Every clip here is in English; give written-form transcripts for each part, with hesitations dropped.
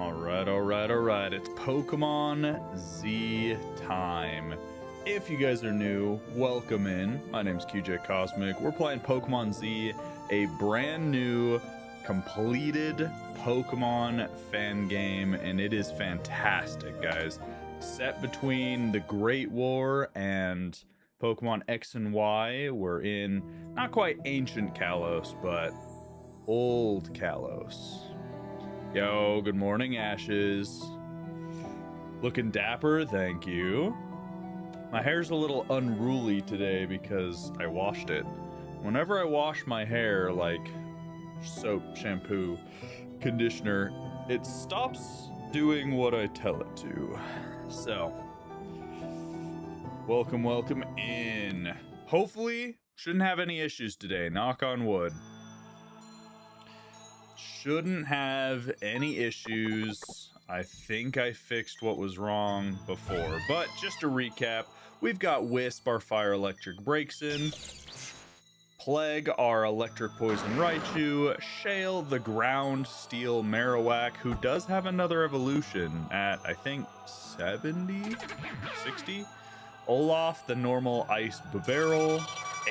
Alright. It's Pokemon Z time. If you guys are new, welcome in. My name's QJ Cosmic. We're playing Pokemon Z, a brand new, completed Pokemon fan game, and it is fantastic, guys. Set between the Great War and Pokemon X and Y. We're in not quite ancient Kalos, but old Kalos. Yo, good morning, Ashes. Looking dapper, thank you. My hair's a little unruly today because I washed it. Whenever I wash my hair, like soap, shampoo, conditioner, it stops doing what I tell it to. So, welcome in. Hopefully, shouldn't have any issues today, knock on wood. Shouldn't have any issues. I think I fixed what was wrong before. But just to recap, we've got Wisp, our fire electric breaks in. Plague, our electric poison Raichu. Shale, the ground steel Marowak, who does have another evolution at, I think, 70? 60? Olaf, the normal ice Bibarel.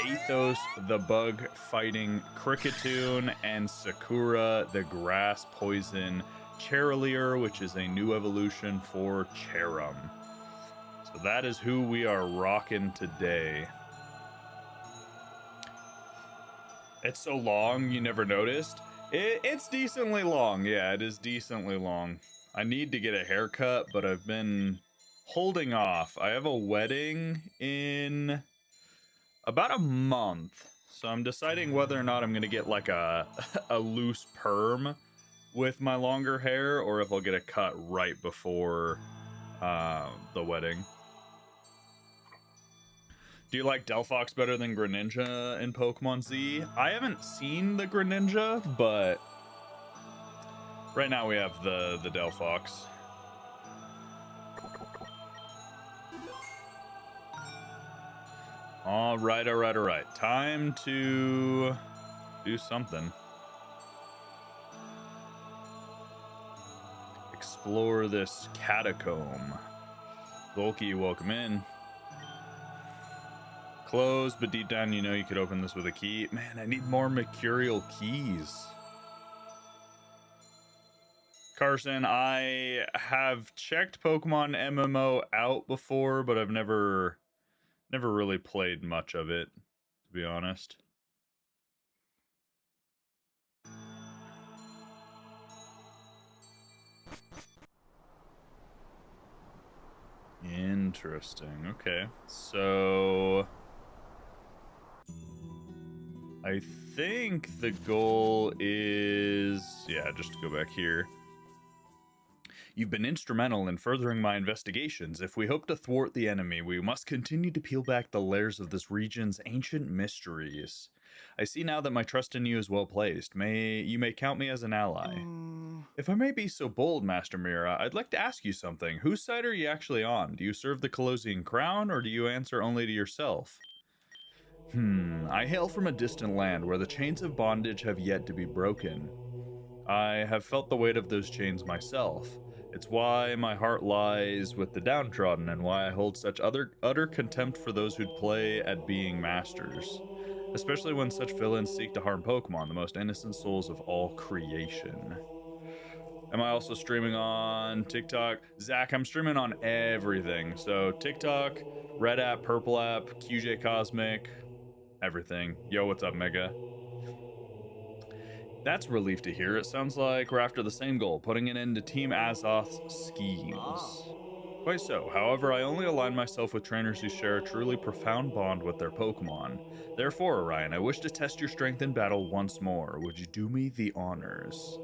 Athos, the bug fighting Cricketune, and Sakura, the grass poison Charolier, which is a new evolution for Cherum. So that is who we are rocking today. It's so long, you never noticed? It's decently long. Yeah, it is decently long. I need to get a haircut, but I've been holding off. I have a wedding in about a month, so I'm deciding whether or not I'm gonna get like a loose perm with my longer hair, or if I'll get a cut right before the wedding. Do you like Delphox better than Greninja in Pokemon Z? I haven't seen the Greninja, but right now we have the Delphox. All right. Time to do something. Explore this catacomb. Volky, welcome in. Closed, but deep down you know you could open this with a key. Man, I need more mercurial keys. Carson, I have checked Pokemon MMO out before, but I've never really played much of it, to be honest. Interesting. Okay. So I think the goal is, yeah, just to go back here. You've been instrumental in furthering my investigations. If we hope to thwart the enemy, we must continue to peel back the layers of this region's ancient mysteries. I see now that my trust in you is well placed. You may count me as an ally. If I may be so bold, Master Mira, I'd like to ask you something. Whose side are you actually on? Do you serve the Colosian crown, or do you answer only to yourself? I hail from a distant land where the chains of bondage have yet to be broken. I have felt the weight of those chains myself. It's why my heart lies with the downtrodden, and why I hold such utter contempt for those who'd play at being masters. Especially when such villains seek to harm Pokemon, the most innocent souls of all creation. Am I also streaming on TikTok? Zach, I'm streaming on everything. So TikTok, Red app, Purple app, QJ Cosmic, everything. Yo, what's up, Mega? That's a relief to hear. It sounds like we're after the same goal, putting an end to Team Azoth's schemes. Quite so. However, I only align myself with trainers who share a truly profound bond with their Pokemon. Therefore, Orion, I wish to test your strength in battle once more. Would you do me the honors?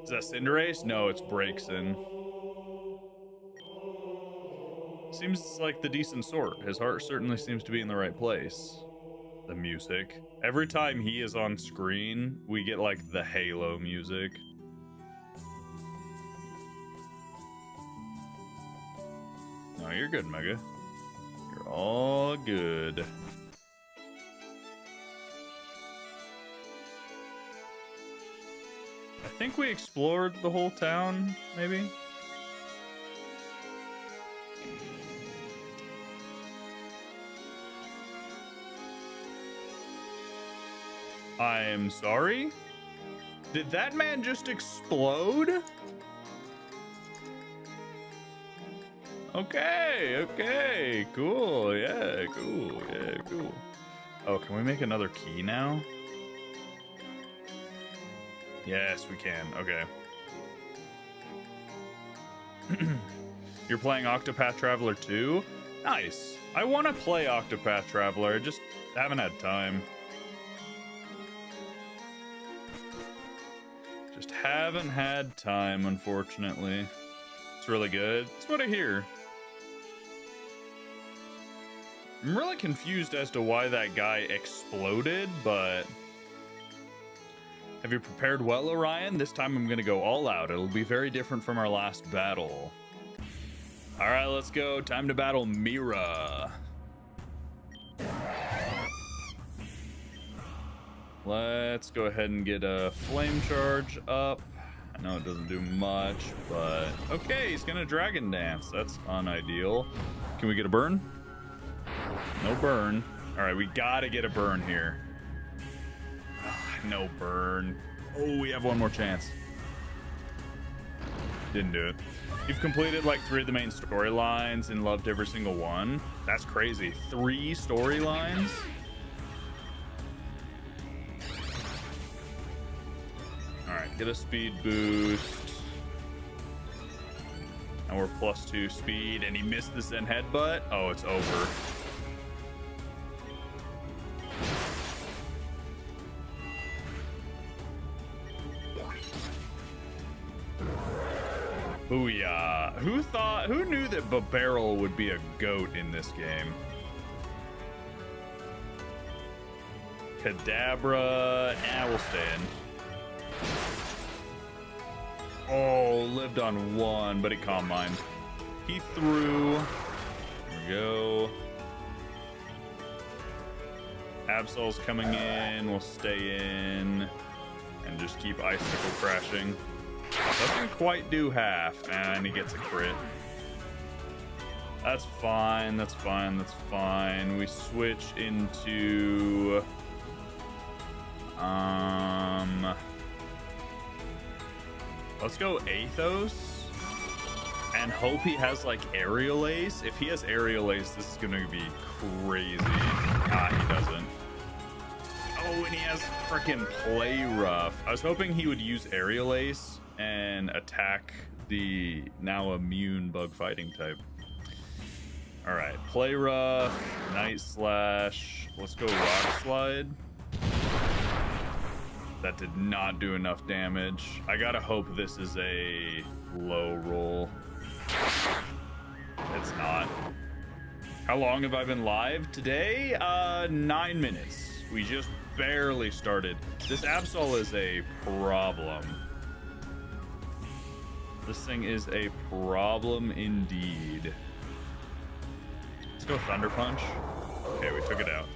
Is that Cinderace? No, it's Braixen. Seems like the decent sort. His heart certainly seems to be in the right place. The music. Every time he is on screen, we get like the Halo music. No, you're good, Mega. You're all good. think we explored the whole town, maybe? I'm sorry? Did that man just explode? Okay, cool, yeah, cool. Oh, can we make another key now? Yes, we can, okay. You're playing Octopath Traveler 2? Nice. I want to play Octopath Traveler, just haven't had time. Just haven't had time, unfortunately. It's really good. That's what I hear. I'm really confused as to why that guy exploded, but... Have you prepared well, Orion? This time I'm gonna go all out. It'll be very different from our last battle. Alright, let's go. Time to battle Mira. Let's go ahead and get a flame charge up. I know it doesn't do much, but... Okay, he's gonna dragon dance. That's unideal. Can we get a burn? No burn. Alright, we gotta get a burn here. No burn. Oh, we have one more chance. Didn't do it. You've completed like 3 of the main storylines and loved every single one. That's crazy. 3 storylines? Alright, get a speed boost. And we're +2 speed, and he missed the Zen headbutt. Oh, it's over. Booyah. Who knew that Babarrel would be a goat in this game? Kadabra, we'll stay in. Oh, lived on 1, but he calm mind. He threw. There we go. Absol's coming in, we'll stay in. And just keep Icicle crashing. Doesn't quite do half, and he gets a crit. That's fine, that's fine, that's fine. We switch into... Let's go Athos. And hope he has, like, Aerial Ace. If he has Aerial Ace, this is gonna be crazy. He doesn't. Oh, and he has frickin' Play Rough. I was hoping he would use Aerial Ace and attack the now immune bug fighting type. Alright, Play Rough, Night Slash. Let's go Rock Slide. That did not do enough damage. I gotta hope this is a low roll. It's not. How long have I been live today? 9 minutes. We just barely started. This Absol is a problem. This thing is a problem indeed. Let's go Thunder Punch. Okay, we took it out.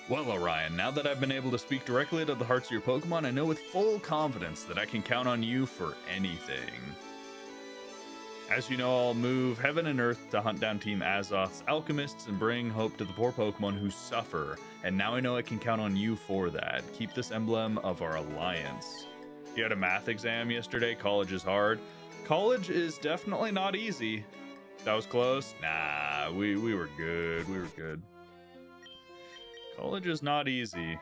Well, Orion, now that I've been able to speak directly to the hearts of your Pokemon, I know with full confidence that I can count on you for anything. As you know, I'll move heaven and earth to hunt down Team Azoth's alchemists and bring hope to the poor Pokemon who suffer. And now I know I can count on you for that. Keep this emblem of our alliance. You had a math exam yesterday. College is hard. College is definitely not easy. That was close. Nah, we were good. We were good. College is not easy.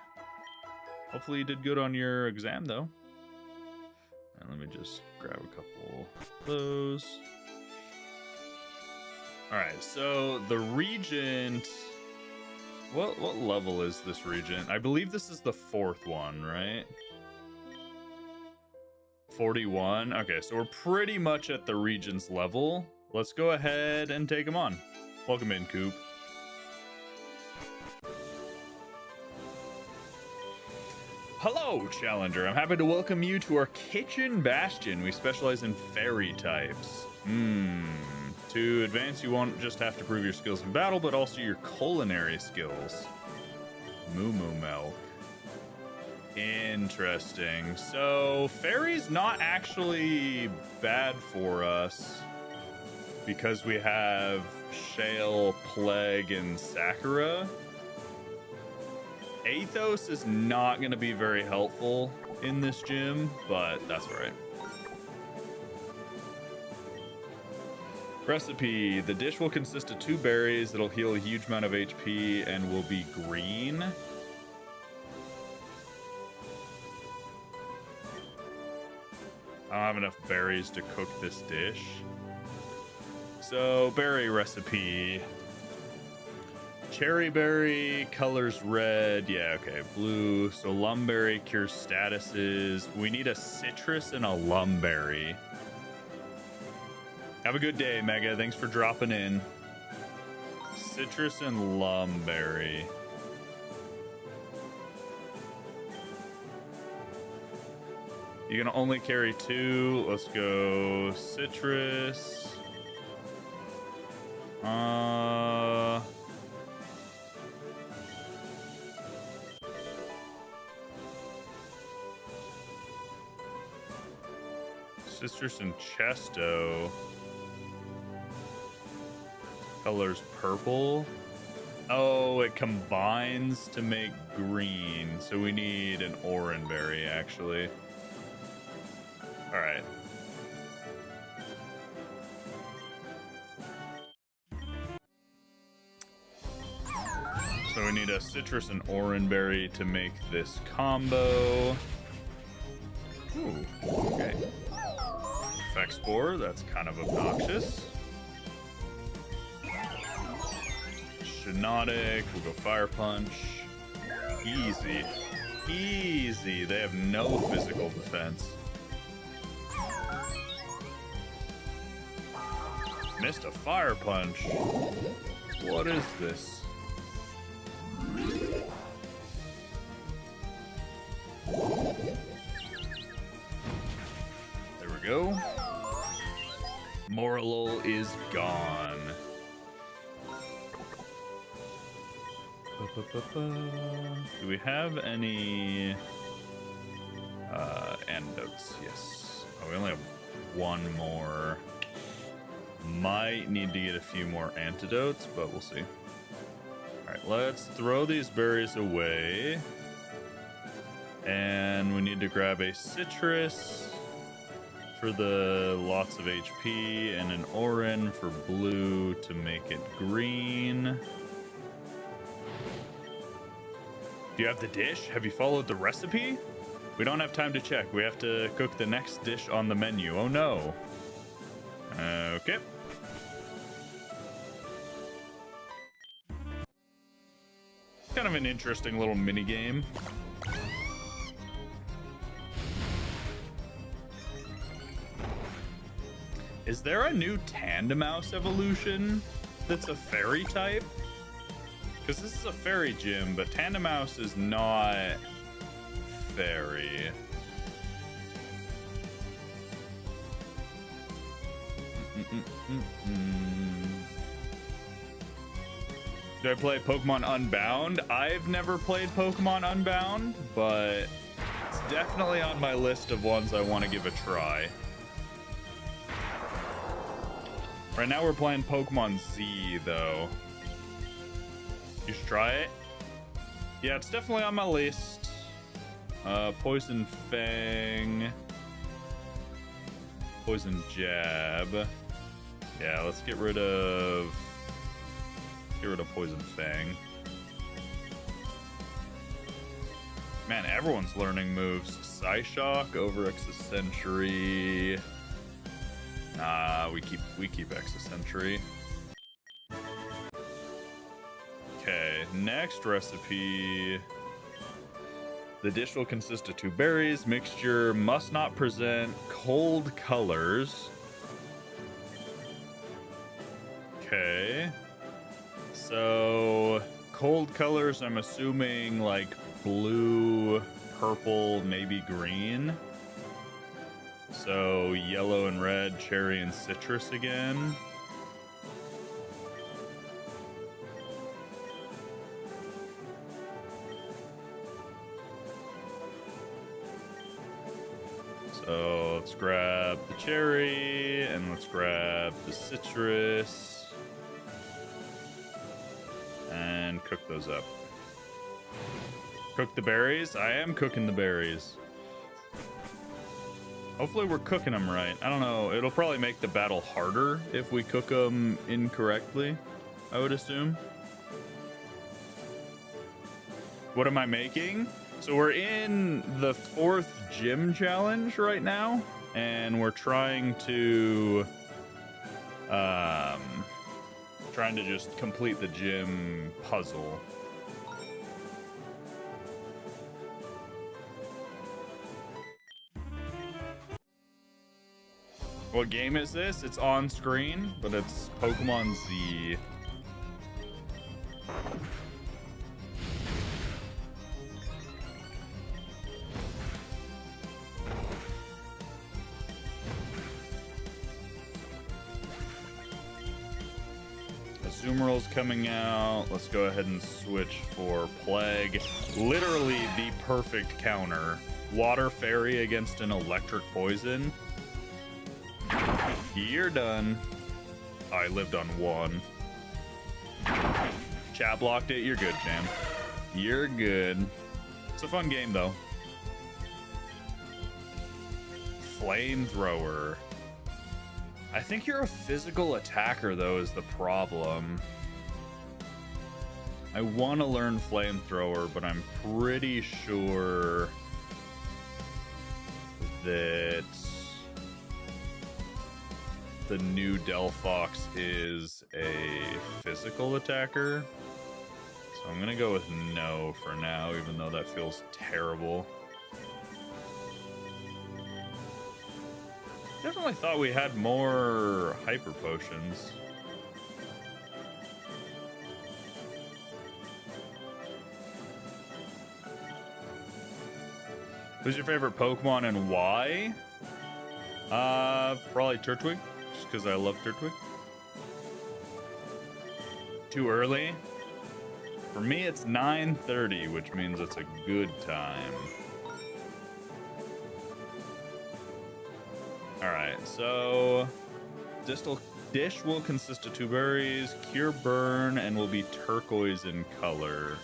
Hopefully you did good on your exam, though. And let me just grab a couple of those. Alright, so the Regent... What level is this Regent? I believe this is the 4th one, right? 41? Okay, so we're pretty much at the Regent's level. Let's go ahead and take him on. Welcome in, Coop. Hello, Challenger. I'm happy to welcome you to our Kitchen Bastion. We specialize in fairy types. To advance, you won't just have to prove your skills in battle, but also your culinary skills. Moo moo milk. Interesting. So, fairy's not actually bad for us because we have Shale, Plague, and Sakura. Athos is not going to be very helpful in this gym, but that's all right. Recipe. The dish will consist of 2 berries. It'll heal a huge amount of HP and will be green. I don't have enough berries to cook this dish. So, berry recipe. Cherry berry, colors red. Yeah, okay. Blue. So, lumberry cures statuses. We need a citrus and a lumberry. Have a good day, Mega. Thanks for dropping in. Citrus and lumberry. You can only carry 2. Let's go citrus. Citrus and Chesto. Color's purple. Oh, it combines to make green. So we need an oranberry, actually. All right. So we need a citrus and oranberry to make this combo. Ooh, okay. Effect Spore, that's kind of obnoxious. Shinotic, we'll go Fire Punch. Easy. Easy. They have no physical defense. Missed a Fire Punch. What is this? There we go. Morlul is gone. Do we have any antidotes? Yes. Oh, we only have 1 more. Might need to get a few more antidotes, but we'll see. Alright, let's throw these berries away. And we need to grab a citrus for the lots of HP and an orange for blue to make it green. Do you have the dish? Have you followed the recipe? We don't have time to check. We have to cook the next dish on the menu. Oh no. Okay. Kind of an interesting little mini game. Is there a new Tandemaus evolution that's a fairy type? Because this is a fairy gym, but Tandemaus is not fairy. Do I play Pokemon Unbound? I've never played Pokemon Unbound, but it's definitely on my list of ones I want to give a try. Right now we're playing Pokemon Z, though. You should try it. Yeah, it's definitely on my list. Poison Fang. Poison Jab. Yeah, let's get rid of Poison Fang. Man, everyone's learning moves. Psyshock, Overex's Sentry. Nah, we keep Exo-Sentry. Okay, next recipe. The dish will consist of 2 berries. Mixture must not present cold colors. Okay. So, cold colors, I'm assuming like blue, purple, maybe green. So, yellow and red, cherry and citrus again. So let's grab the cherry and let's grab the citrus and cook those up. Cook the berries? I am cooking the berries. Hopefully we're cooking them right. I don't know. It'll probably make the battle harder if we cook them incorrectly, I would assume. What am I making? So we're in the 4th gym challenge right now, and we're trying to just complete the gym puzzle. What game is this? It's on screen, but it's Pokemon Z. Azumarill's coming out. Let's go ahead and switch for Plague. Literally the perfect counter. Water Fairy against an electric poison. You're done. I lived on 1. Chat blocked it. You're good, Jam. You're good. It's a fun game, though. Flamethrower. I think you're a physical attacker, though, is the problem. I want to learn Flamethrower, but I'm pretty sure that the new Delphox is a physical attacker. So I'm going to go with no for now, even though that feels terrible. Definitely thought we had more hyper potions. Who's your favorite Pokemon and why? Probably Turtwig, just because I love Turtwig. Too early? For me, it's 9:30, which means it's a good time. Alright, so Distal Dish will consist of 2 berries, Cure Burn, and will be turquoise in color.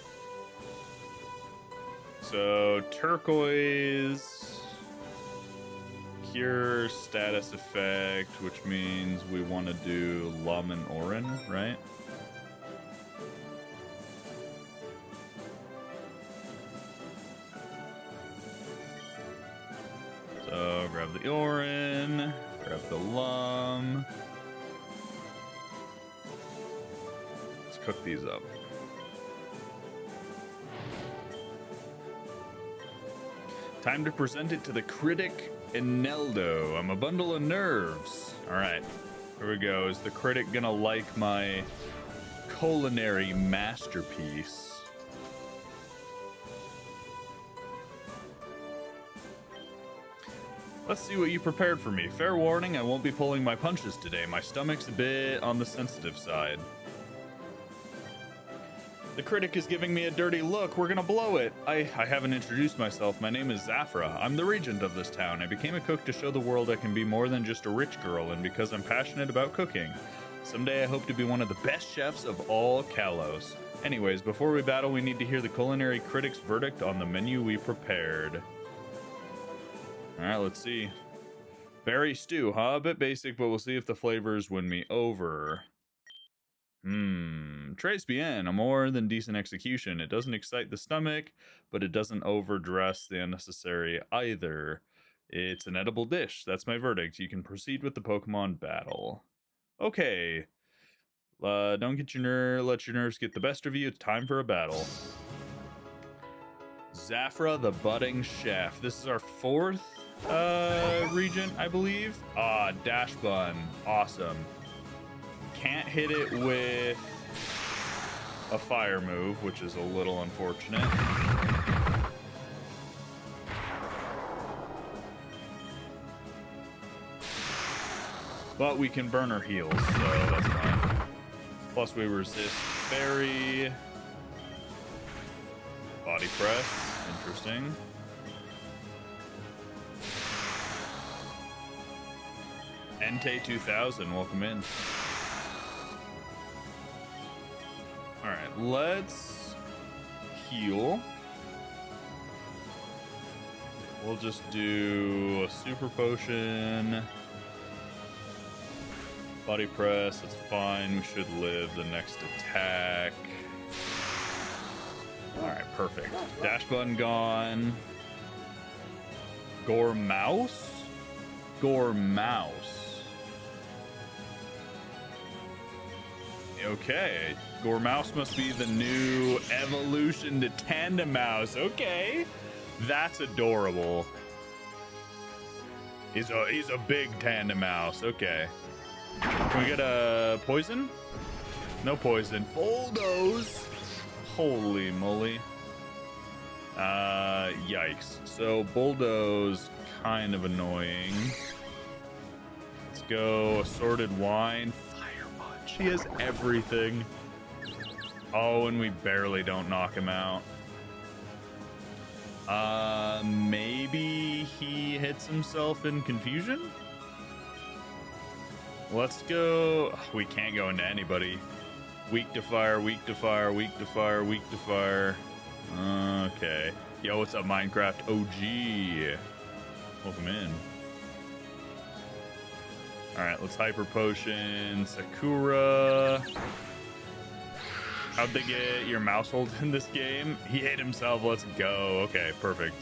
So turquoise, Cure status effect, which means we want to do Lum and Orin, right? So grab the Orin, grab the Lum. Let's cook these up. Time to present it to the critic Eneldo. I'm a bundle of nerves. All right, here we go. Is the critic gonna like my culinary masterpiece? Let's see what you prepared for me. Fair warning, I won't be pulling my punches today. My stomach's a bit on the sensitive side. The critic is giving me a dirty look. We're gonna blow it. I haven't introduced myself. My name is Zafra. I'm the regent of this town. I became a cook to show the world I can be more than just a rich girl, and because I'm passionate about cooking. Someday I hope to be one of the best chefs of all Kalos. Anyways, before we battle, we need to hear the culinary critic's verdict on the menu we prepared. Alright, let's see. Berry stew, huh? A bit basic, but we'll see if the flavors win me over. Tres bien, a more than decent execution. It doesn't excite the stomach, but it doesn't overdress the unnecessary either. It's an edible dish. That's my verdict. You can proceed with the Pokemon battle. Okay. Don't get let your nerves get the best of you. It's time for a battle. Zafra, the budding chef. This is our 4th region, I believe. Dash Bun. Awesome. Can't hit it with a fire move, which is a little unfortunate. But we can burn our heals, so that's fine. Plus we resist fairy. Body press. Interesting. Entei 2000, welcome in. Alright, let's heal. We'll just do a super potion. Body press, that's fine. We should live the next attack. Alright, perfect. Dash button gone. Gore Mouse? Gore Mouse. Okay. Gore Mouse must be the new evolution to Tandem Mouse. Okay. That's adorable. He's a big Tandem Mouse. Okay. Can we get a poison? No poison. Bulldoze. Holy moly. Yikes. So bulldoze, kind of annoying. Let's go assorted wine. Fire punch. He has everything. Oh, and we barely don't knock him out. Maybe he hits himself in confusion? Let's go. We can't go into anybody. Weak to fire, weak to fire, weak to fire, weak to fire. Okay. Yo, what's up, Minecraft OG? Welcome in. Alright, let's hyper potion Sakura. How'd they get your mouse hold in this game? He hit himself. Let's go. Okay, perfect.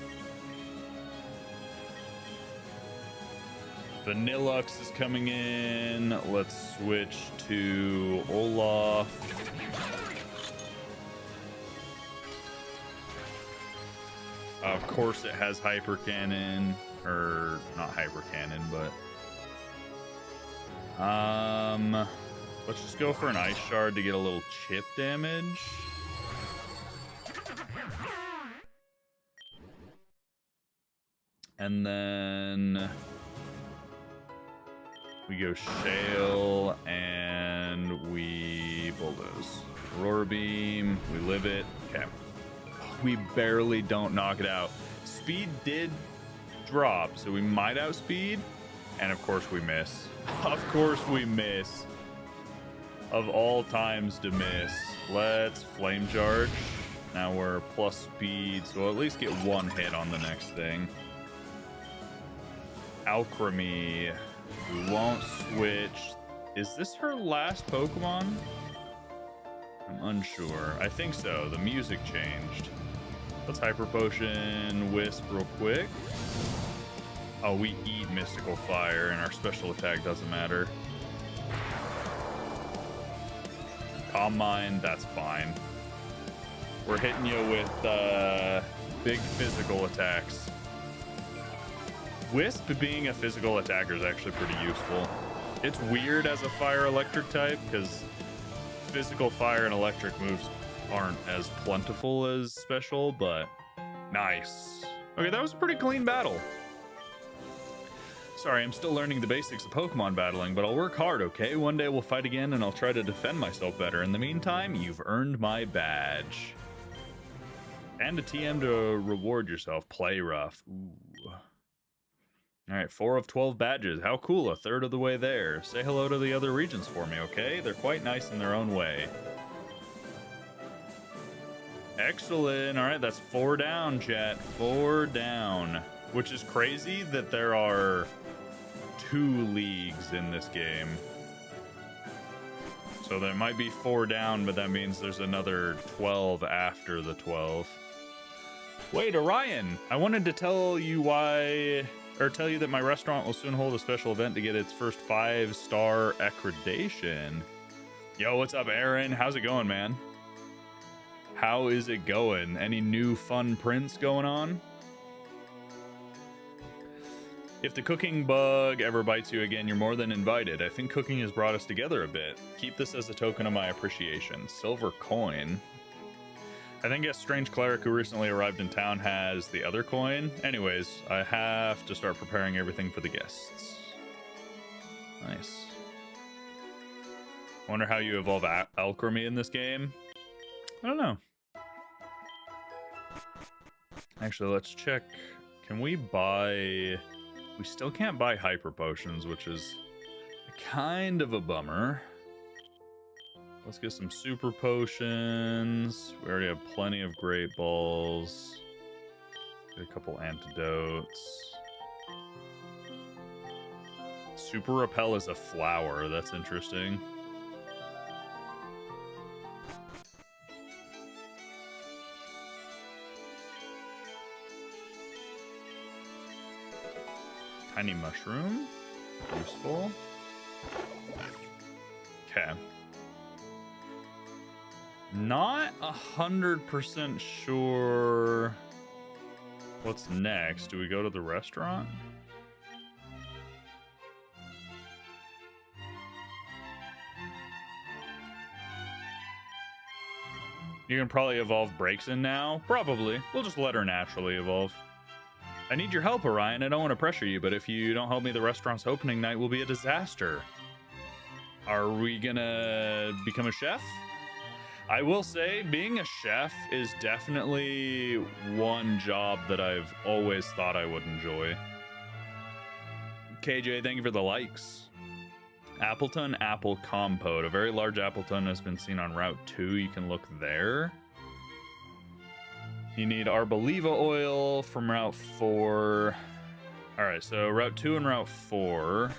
Vanillux is coming in. Let's switch to Olaf. Of course it has hyper cannon, or not hyper cannon, but let's just go for an ice shard to get a little chip damage. And then we go shale and we bulldoze. Aurora beam, we live it. Okay. We barely don't knock it out. Speed did drop, so we might outspeed. And of course we miss. Of course we miss. Of all times to miss. Let's flame charge. Now we're plus speed, so we'll at least get one hit on the next thing. Alchemy. We won't switch. Is this her last Pokemon? I'm unsure. I think so. The music changed. Let's hyper potion Wisp real quick. Oh, we eat mystical fire and our special attack doesn't matter. Calm mind, that's fine. We're hitting you with big physical attacks. Wisp being a physical attacker is actually pretty useful. It's weird as a fire electric type because physical fire and electric moves aren't as plentiful as special, but nice. Okay, that was a pretty clean battle. Sorry, I'm still learning the basics of Pokemon battling, but I'll work hard, okay? One day we'll fight again and I'll try to defend myself better. In the meantime, you've earned my badge. And a TM to reward yourself. Play rough. Ooh. Alright, 4 of 12 badges. How cool, a third of the way there. Say hello to the other regions for me, okay? They're quite nice in their own way. Excellent. All right, that's 4 down, chat. 4 down. Which is crazy that there are 2 leagues in this game. So there might be 4 down, but that means there's another 12 after the 12. Wait, Orion, I wanted to tell you tell you that my restaurant will soon hold a special event to get its first 5-star accreditation. Yo, what's up, Aaron? How's it going, man? How is it going? Any new fun prints going on? If the cooking bug ever bites you again, you're more than invited. I think cooking has brought us together a bit. Keep this as a token of my appreciation. Silver coin. I think a strange cleric who recently arrived in town has the other coin. Anyways, I have to start preparing everything for the guests. Nice. I wonder how you evolve alchemy in this game. I don't know. Actually, let's check. Can we buy... We still can't buy hyper potions, which is Kind of a bummer. Let's get some super potions. We already have plenty of great balls. Get a couple antidotes. Super repel is a flower. That's interesting. Tiny mushroom. Useful. Okay. Not 100% sure what's next. Do we go to the restaurant? You can probably evolve Breaksin now. Probably. We'll just let her naturally evolve. I need your help, Orion. I don't want to pressure you, but if you don't help me, the restaurant's opening night will be a disaster. Are we gonna become a chef? I will say, being a chef is definitely one job that I've always thought I would enjoy. KJ, thank you for the likes. Appleton Apple Compote. A very large Appleton has been seen on Route 2. You can look there. You need Arboliva oil from Route 4. Alright, so Route 2 and Route 4.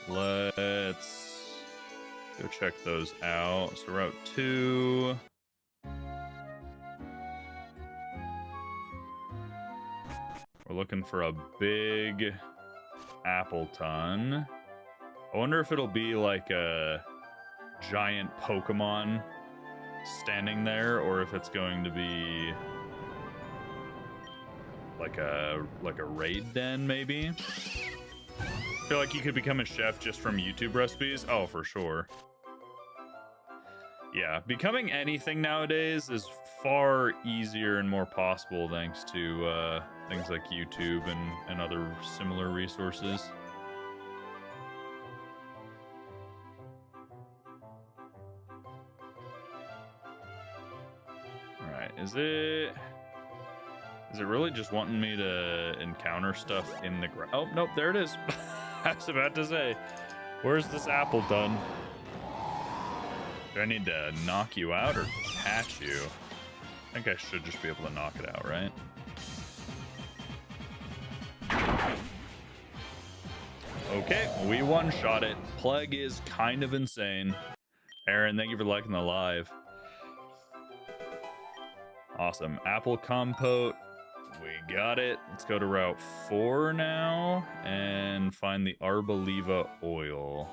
Let's go check those out. So Route 2. We're looking for a big Appleton. I wonder if it'll be like a giant Pokemon standing there, or if it's going to be like a raid den, maybe. I feel like you could become a chef just from YouTube recipes. Oh, for sure. Yeah, becoming anything nowadays is far easier and more possible thanks to things like YouTube and other similar resources. Alright, is it really just wanting me to encounter stuff in the ground? Oh, nope, there it is. I was about to say, where's this apple done? Do I need to knock you out or catch you? I think I should just be able to knock it out, right? Okay, we one-shot it. Plague is kind of insane. Aaron, thank you for liking the live. Awesome. Apple Compote. We got it. Let's go to Route 4 now and find the Arboliva oil.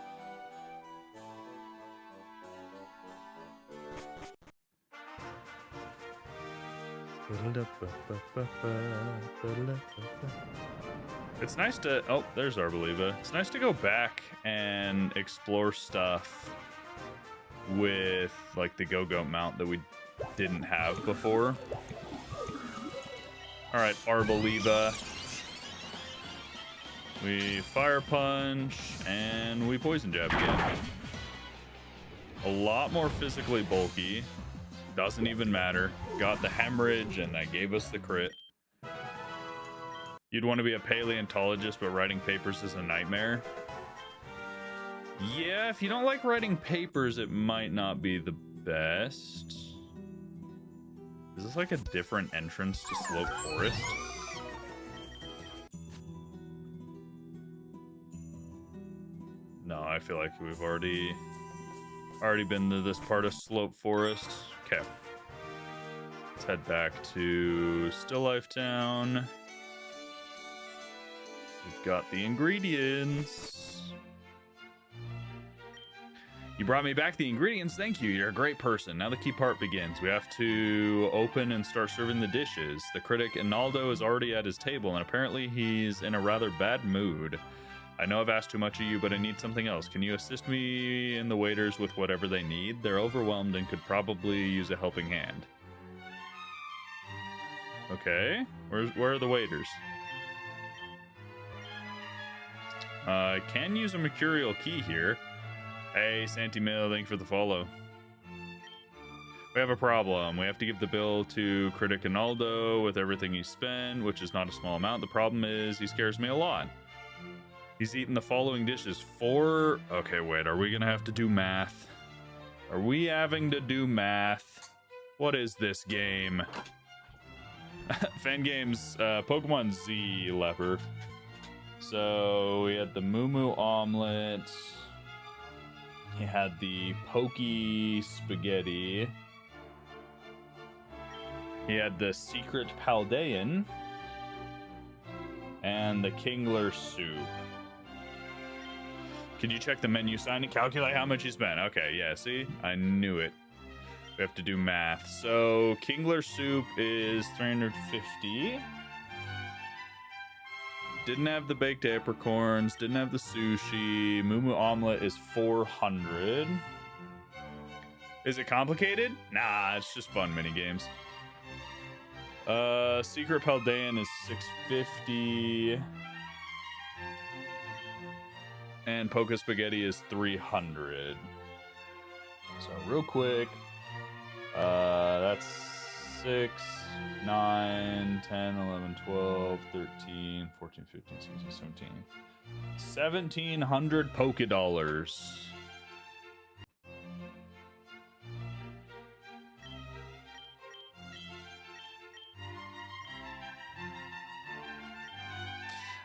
It's nice to... Oh, there's Arboliva. It's nice to go back and explore stuff with, like, the Go-Goat mount that we didn't have before. Alright, Arboliva. We Fire Punch, and we Poison Jab again. A lot more physically bulky. Doesn't even matter. Got the hemorrhage, and that gave us the crit. You'd want to be a paleontologist, but writing papers is a nightmare. Yeah, if you don't like writing papers, it might not be the best. Is this like a different entrance to Slope Forest? No, I feel like we've already been to this part of Slope Forest. Okay. Let's head back to Still Life Town. We've got the ingredients. You brought me back the ingredients. Thank you. You're a great person. Now the key part begins. We have to open and start serving the dishes. The critic Inaldo is already at his table, and apparently he's in a rather bad mood. I know I've asked too much of you, but I need something else. Can you assist me and the waiters with whatever they need? They're overwhelmed and could probably use a helping hand. Okay. Where are the waiters? I can use a mercurial key here. Hey, Santimil, thank you for the follow. We have a problem. We have to give the bill to Critic Inaldo with everything he spent, which is not a small amount. The problem is he scares me a lot. He's eaten the following dishes. 4. Okay, wait. Are we going to have to do math? Are we having to do math? What is this game? Fan games, Pokemon Z Leopard. So we had the Moo Moo Omelet. He had the Pokey Spaghetti. He had the Secret Paldean. And the Kingler Soup. Could you check the menu sign and calculate how much you spent? Okay, yeah, see? I knew it. We have to do math. So, Kingler Soup is 350. Didn't have the baked apricorns. Didn't have the sushi. Moo Moo Omelet is 400. Is it complicated? Nah, it's just fun mini games. Secret Paldean is 650. And Poke Spaghetti is 300. So real quick, that's 6, 9, 10, 11, 12, 13, 14, 15, 16, 17. 1,700 Poke Dollars.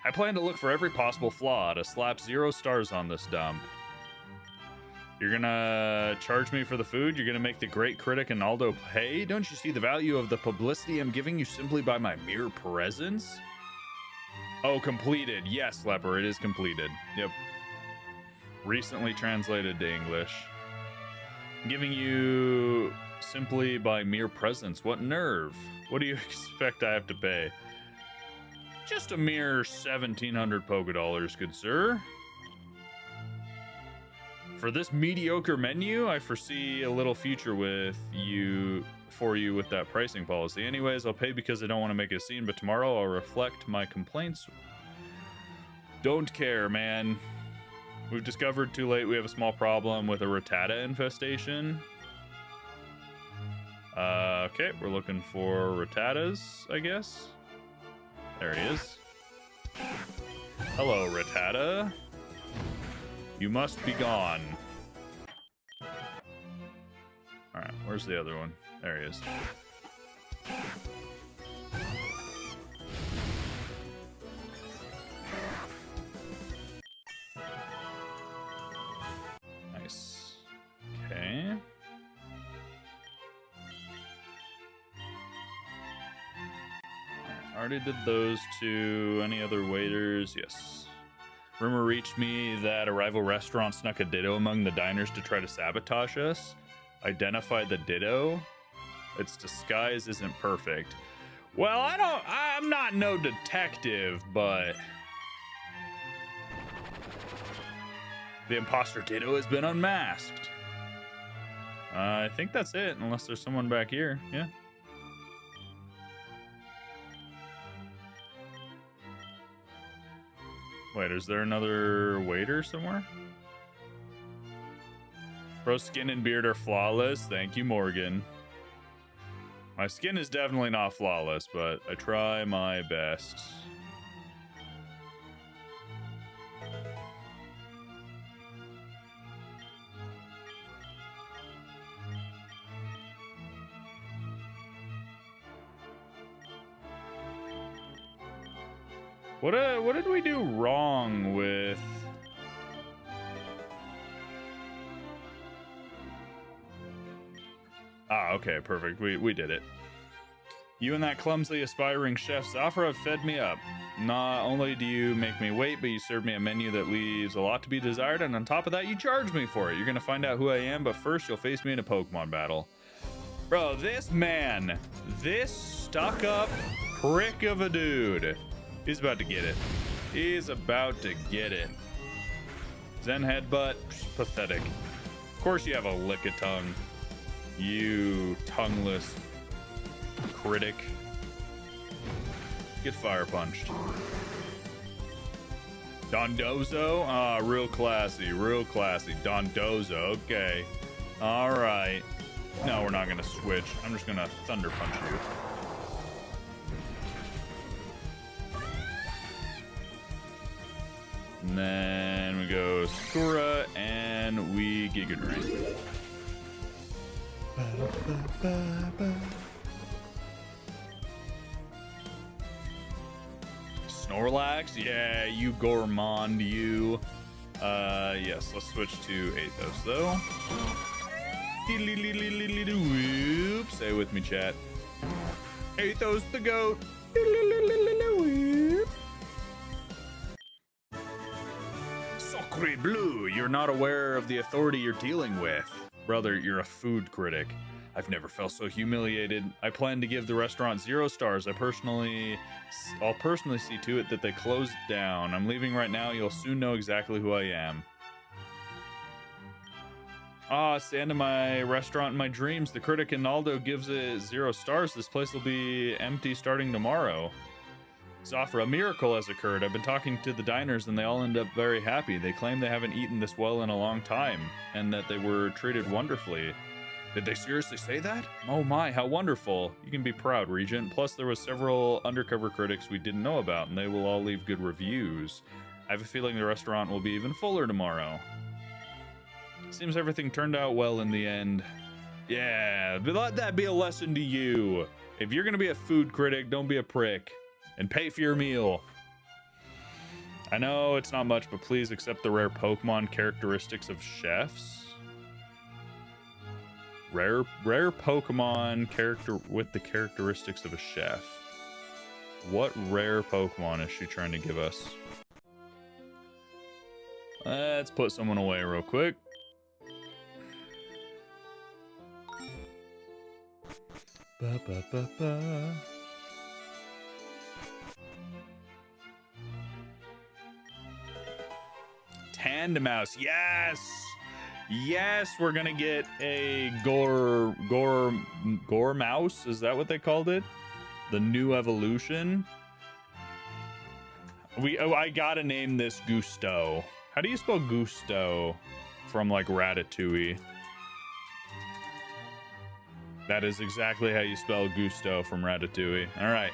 I plan to look for every possible flaw to slap 0 stars on this dump. You're gonna charge me for the food? You're gonna make the great critic Analdo pay? Don't you see the value of the publicity I'm giving you simply by my mere presence? Oh, completed. Yes, Leper, it is completed. Yep. Recently translated to English. I'm giving you simply by mere presence. What nerve? What do you expect I have to pay? Just a mere 1,700 Poké Dollars, good sir. For this mediocre menu, I foresee a little future with you with that pricing policy. Anyways, I'll pay because I don't want to make a scene, but tomorrow I'll reflect my complaints. Don't care, man. We've discovered too late we have a small problem with a Rattata infestation. Okay, we're looking for Rattatas, I guess. There he is. Hello, Rattata. You must be gone. Alright, where's the other one? There he is. Nice. Okay. Already did those two. Any other waiters? Yes. Rumor reached me that a rival restaurant snuck a Ditto among the diners to try to sabotage us. Identify the Ditto. Its disguise isn't perfect. Well, I'm not no detective, but the imposter Ditto has been unmasked. I think that's it, unless there's someone back here. Yeah. Wait, is there another waiter somewhere? Bro's skin and beard are flawless. Thank you, Morgan. My skin is definitely not flawless, but I try my best. What did we do wrong with? Ah, okay, perfect. We did it. You and that clumsily aspiring chef Zafra have fed me up. Not only do you make me wait, but you serve me a menu that leaves a lot to be desired, and on top of that, you charge me for it. You're gonna find out who I am, but first you'll face me in a Pokemon battle. Bro, this man, this stuck-up prick of a dude, he's about to get it. He's about to get it. Zen Headbutt, pathetic. Of course you have a lick-a-tongue. You tongueless critic. Get fire punched. Dondozo? Ah, real classy, real classy. Dondozo, okay. Alright. No, we're not gonna switch. I'm just gonna thunder punch you. And then we go Sakura, and we Giga Drain. Snorlax? Yeah, you gourmand, you. Yes, let's switch to Athos, though. Whoop. Say with me, chat. Athos the goat. Sacre bleu, you're not aware of the authority you're dealing with. Brother, you're a food critic. I've never felt so humiliated. I plan to give the restaurant 0 stars. I'll personally see to it that they close it down. I'm leaving right now. You'll soon know exactly who I am. Stand in my restaurant in my dreams. The critic Inaldo gives it 0 stars. This place will be empty starting tomorrow. Zafra, a miracle has occurred. I've been talking to the diners and they all end up very happy. They claim they haven't eaten this well in a long time and that they were treated wonderfully. Did they seriously say that? Oh my, how wonderful. You can be proud, Regent. Plus, there was several undercover critics we didn't know about, and they will all leave good reviews. I have a feeling the restaurant will be even fuller tomorrow. Seems everything turned out well in the end. Yeah, but let that be a lesson to you. If you're gonna be a food critic, don't be a prick. And pay for your meal. I know it's not much, but please accept the rare Pokemon characteristics of chefs. Rare Pokemon character with the characteristics of a chef. What rare Pokemon is she trying to give us? Let's put someone away real quick. Ba, ba, ba, ba. Tandemouse, yes! Yes, we're gonna get a gore mouse. Is that what they called it? The new evolution. I gotta name this Gusto. How do you spell Gusto from like Ratatouille? That is exactly how you spell Gusto from Ratatouille. All right.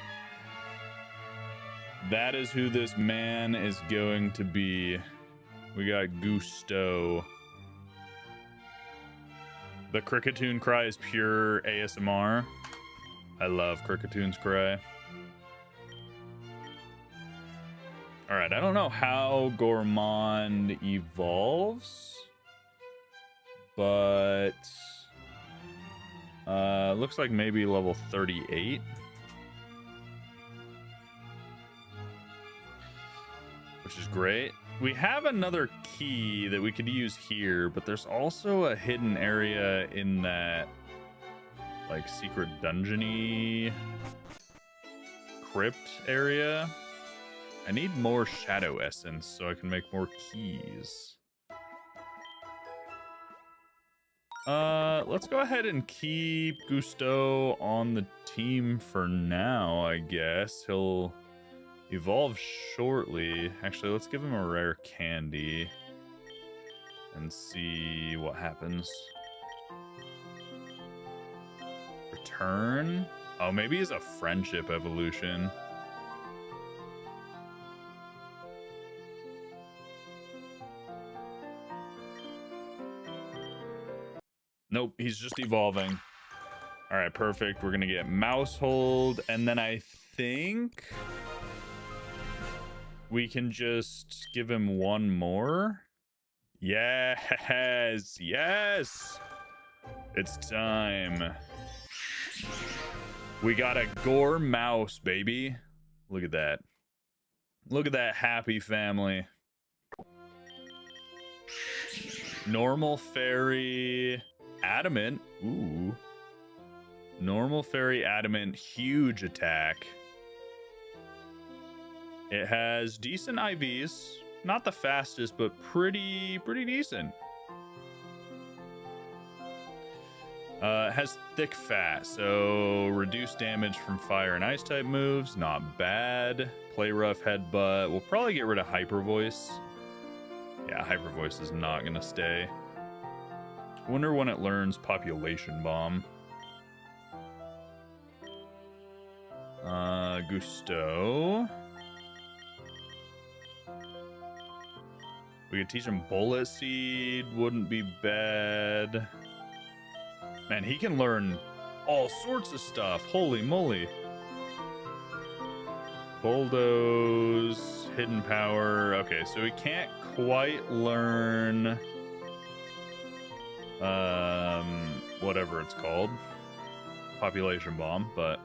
That is who this man is going to be. We got Gusto. The Cricketune cry is pure ASMR. I love Cricketune cry. Alright, I don't know how Gourmand evolves, but looks like maybe level 38. Which is great. We have another key that we could use here, but there's also a hidden area in that like secret dungeony crypt area. I need more shadow essence so I can make more keys. Let's go ahead and keep Gusto on the team for now, I guess. He'll evolve shortly. Actually, let's give him a rare candy and see what happens. Return? Oh, maybe he's a friendship evolution. Nope, he's just evolving. All right, perfect. We're gonna get Mousehold, and then I think we can just give him one more. Yes, yes. It's time. We got a Gore Mouse, baby. Look at that. Look at that happy family. Normal Fairy Adamant. Ooh. Normal Fairy Adamant, huge attack. It has decent IVs. Not the fastest, but pretty decent. It has thick fat, so reduced damage from fire and ice type moves. Not bad. Play rough, headbutt. We'll probably get rid of Hyper Voice. Yeah, Hyper Voice is not gonna stay. I wonder when it learns Population Bomb. Gusto. We could teach him Bullet Seed, wouldn't be bad. Man, he can learn all sorts of stuff. Holy moly. Bulldoze, Hidden Power. Okay, so we can't quite learn whatever it's called. Population Bomb, but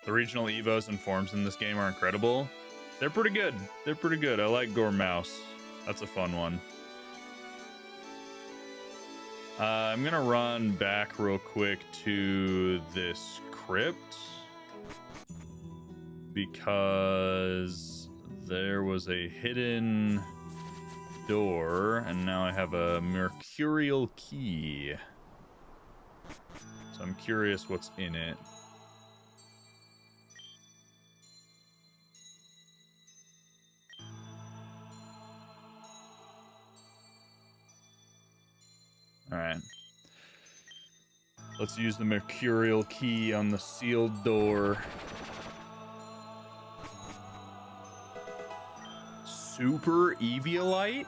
the regional evos and forms in this game are incredible. They're pretty good. They're pretty good. I like Gore Mouse. That's a fun one. I'm gonna run back real quick to this crypt because there was a hidden door and now I have a mercurial key. So I'm curious what's in it. All right. Let's use the mercurial key on the sealed door. Super Eviolite?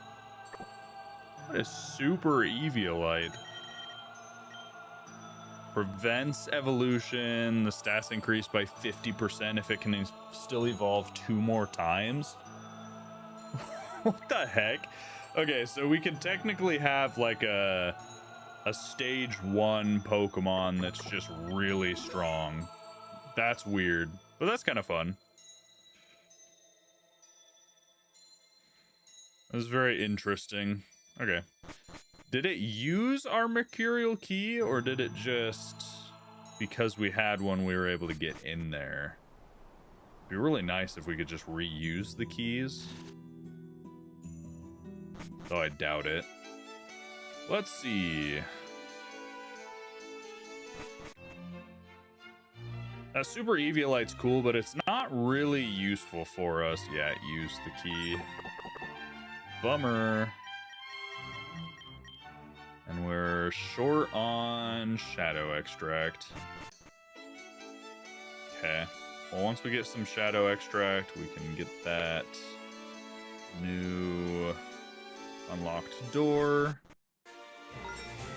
What is Super Eviolite? Prevents evolution. The stats increase by 50% if it can still evolve 2 more times. What the heck? Okay, so we can technically have like a stage 1 Pokemon that's just really strong. That's weird, but that's kind of fun. That was very interesting. Okay. Did it use our mercurial key, or did it just, because we had one, we were able to get in there? It'd be really nice if we could just reuse the keys. Though I doubt it. Let's see. Super Eviolite's cool, but it's not really useful for us. Yeah, it used the key. Bummer. And we're short on Shadow Extract. Okay. Well, once we get some Shadow Extract, we can get that new unlocked door.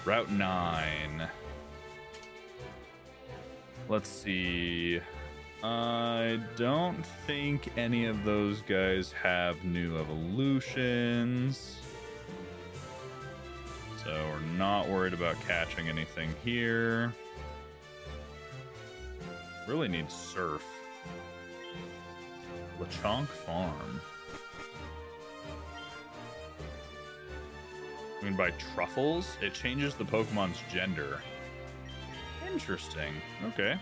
Route 9. Let's see. I don't think any of those guys have new evolutions. So we're not worried about catching anything here. Really need Surf. Lechonk Farm. We can buy truffles. It changes the Pokemon's gender. Interesting. Okay.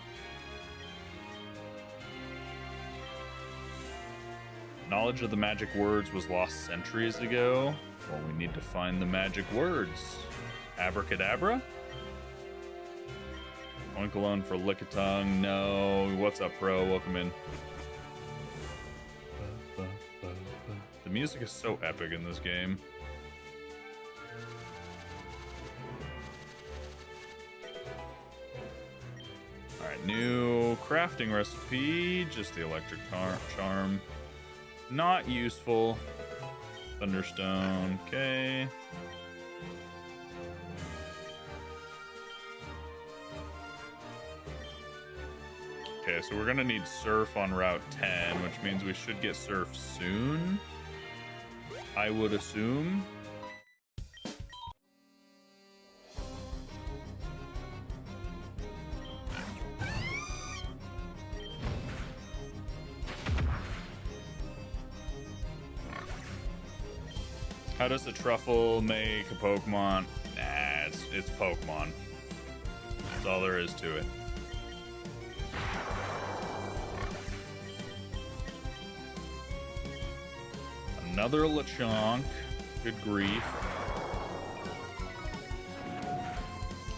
Knowledge of the magic words was lost centuries ago. Well, we need to find the magic words. Abracadabra? Oinkalone for Lickitung. No. What's up, Pro? Welcome in. The music is so epic in this game. Alright, new crafting recipe. Just the electric charm. Not useful. Thunderstone. Okay. Okay, so we're gonna need Surf on Route 10, which means we should get Surf soon, I would assume. How does a truffle make a Pokemon? Nah, it's Pokemon. That's all there is to it. Another Lechonk. Good grief.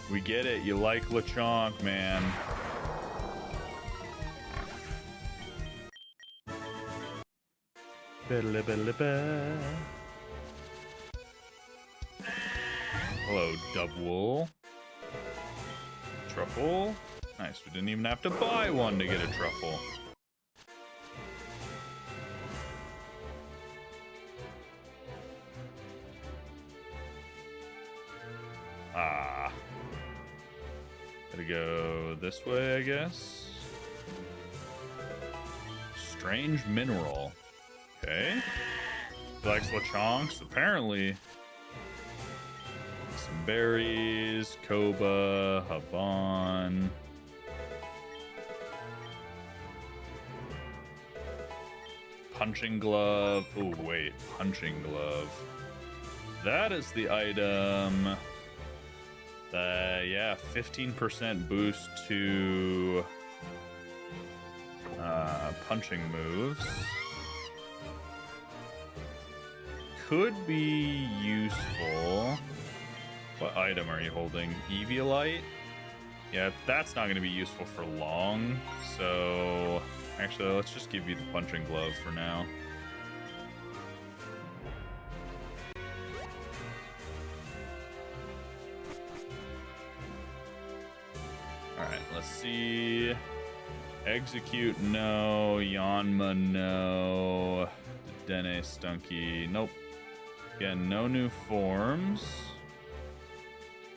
We get it. You like Lechonk, man. Hello, Dubwool. Truffle. Nice, we didn't even have to buy one to get a truffle. Ah. Gotta go this way, I guess. Strange mineral. Okay. He likes Lechonks, apparently. Some berries, Koba, Haban. Punching glove. Oh, wait. Punching glove. That is the item. Yeah, 15% boost to punching moves. Could be useful. What item are you holding? Eviolite? Yeah, that's not going to be useful for long. So, actually, let's just give you the punching glove for now. Alright, let's see. Execute, no. Yanma, no. Dene, Stunky, nope. Again, no new forms.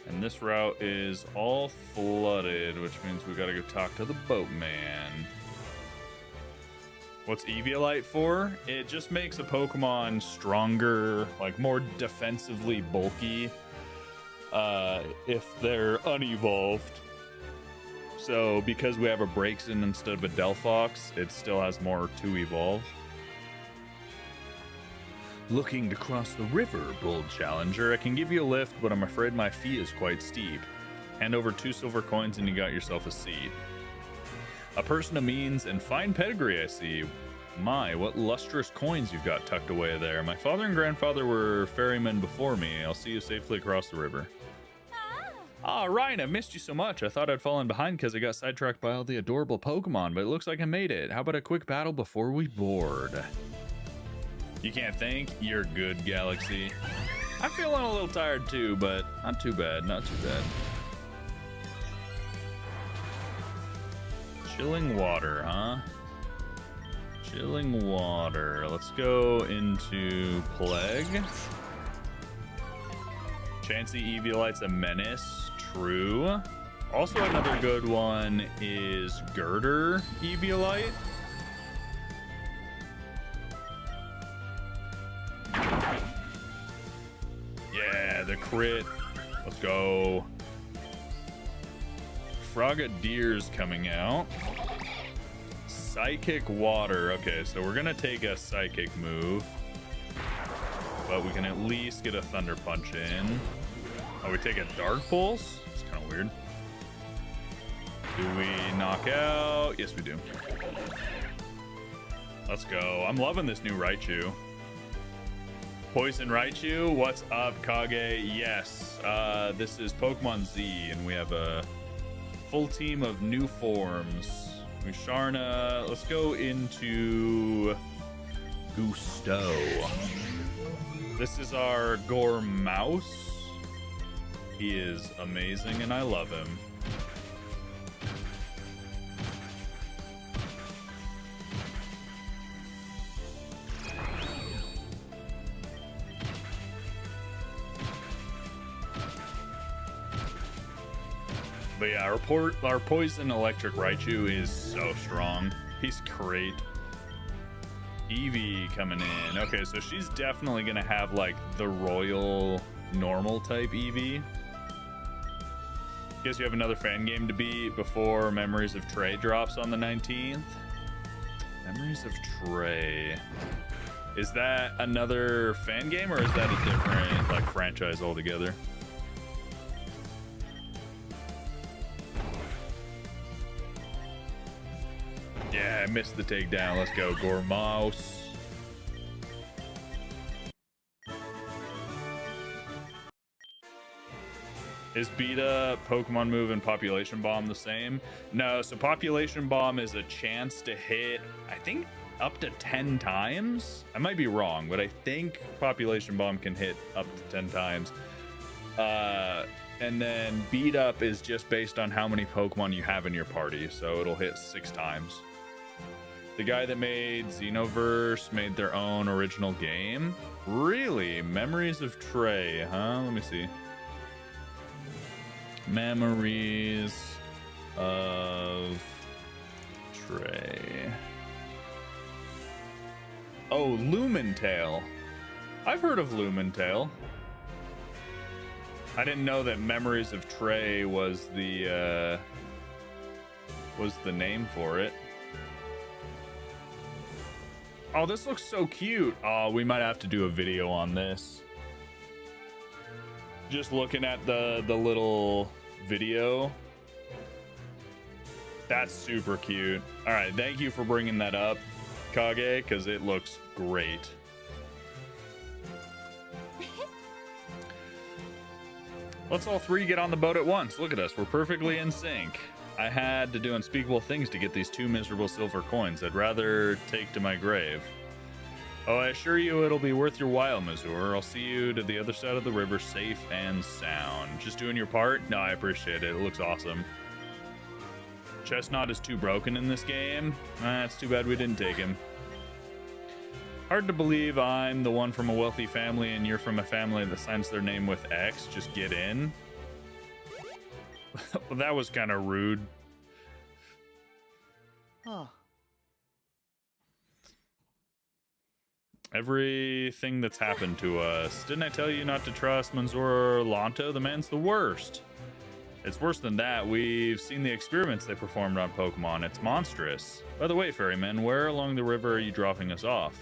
And this route is all flooded, which means we gotta go talk to the boatman. What's Eviolite for? It just makes a Pokemon stronger, like more defensively bulky, if they're unevolved. So because we have a Braixen instead of a Delphox, it still has more to evolve. Looking to cross the river, bold challenger. I can give you a lift, but I'm afraid my fee is quite steep. Hand over 2 silver coins and you got yourself a seat. A person of means and fine pedigree, I see. My, what lustrous coins you've got tucked away there. My father and grandfather were ferrymen before me. I'll see you safely across the river. Ah, Ryan, I've missed you so much. I thought I'd fallen behind because I got sidetracked by all the adorable Pokemon, but it looks like I made it. How about a quick battle before we board? You can't think? You're good, Galaxy. I'm feeling a little tired too, but not too bad, not too bad. Chilling water, huh? Chilling water. Let's go into Plague. Chansey Eviolite's a menace. True. Also another good one is Girder Eviolite. Yeah, the crit. Let's go. Frogadier's coming out. Psychic Water. Okay, so we're gonna take a Psychic move, but we can at least get a Thunder Punch in. Oh, we take a Dark Pulse? It's kind of weird. Do we knock out? Yes, we do. Let's go. I'm loving this new Raichu. Poison Raichu, what's up, Kage? Yes, this is Pokemon Z, and we have a full team of new forms. Musharna, let's go into Gusto. This is our Gormouse. He is amazing, and I love him. But yeah, our Poison Electric Raichu is so strong. He's great. Eevee coming in. Okay, so she's definitely going to have, like, the Royal Normal type Eevee. Guess you have another fan game to beat before Memories of Trey drops on the 19th. Memories of Trey. Is that another fan game, or is that a different, like, franchise altogether? Yeah, I missed the takedown. Let's go, Gormouse. Is Beta, Pokemon Move, and Population Bomb the same? No, so Population Bomb is a chance to hit, I think, up to 10 times. I might be wrong, but I think Population Bomb can hit up to 10 times. And then Beat Up is just based on how many Pokemon you have in your party, so it'll hit 6 times. The guy that made Xenoverse made their own original game? Really? Memories of Trey, huh? Let me see. Memories of Trey. Oh, Lumentail. I've heard of Lumentail. I didn't know that Memories of Trey was the name for it. Oh, this looks so cute. Oh, we might have to do a video on this. Just looking at the little video. That's super cute. All right, thank you for bringing that up, Kage, because it looks great. Let's all three get on the boat at once. Look at us, we're perfectly in sync. I had to do unspeakable things to get these 2 miserable silver coins I'd rather take to my grave. Oh, I assure you it'll be worth your while, Mazur. I'll see you to the other side of the river safe and sound. Just doing your part? No, I appreciate it. It looks awesome. Chestnut is too broken in this game. It's too bad we didn't take him. Hard to believe I'm the one from a wealthy family and you're from a family that signs their name with X. Just get in. Well, that was kind of rude. Oh. Everything that's happened to us. Didn't I tell you not to trust Manzor Lanto? The man's the worst. It's worse than that. We've seen the experiments they performed on Pokemon. It's monstrous. By the way, Ferryman, where along the river are you dropping us off?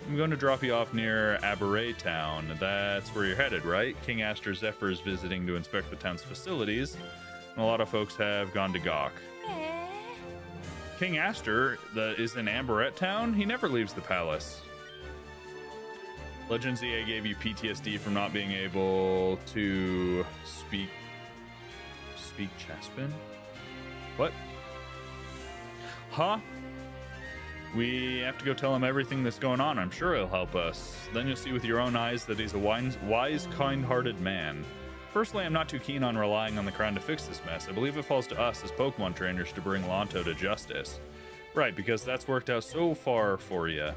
I'm going to drop you off near Aberray Town. That's where you're headed, right? King Aster Zephyr is visiting to inspect the town's facilities, and a lot of folks have gone to gawk. King Aster is in Aberray Town? He never leaves the palace. Legends EA gave you PTSD from not being able to speak Chespin? What? Huh? We have to go tell him everything that's going on. I'm sure he'll help us. Then you'll see with your own eyes that he's a wise, kind-hearted man. Personally, I'm not too keen on relying on the crown to fix this mess. I believe it falls to us as Pokemon trainers to bring Lanto to justice. Right, because that's worked out so far for you.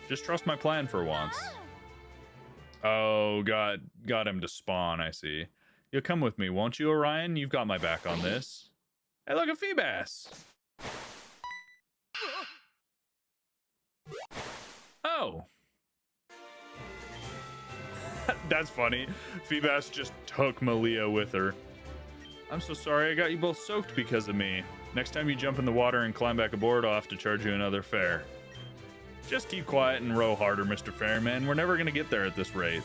Just trust my plan for once. Oh, got him to spawn, I see. You'll come with me, won't you, Orion? You've got my back on this. Hey, look at Feebas! Oh. That's funny. Feebas just took Malia with her. I'm so sorry I got you both soaked because of me. Next time you jump in the water and climb back aboard, I'll have to charge you another fare. Just keep quiet and row harder, Mr. Fairman. We're never going to get there at this rate.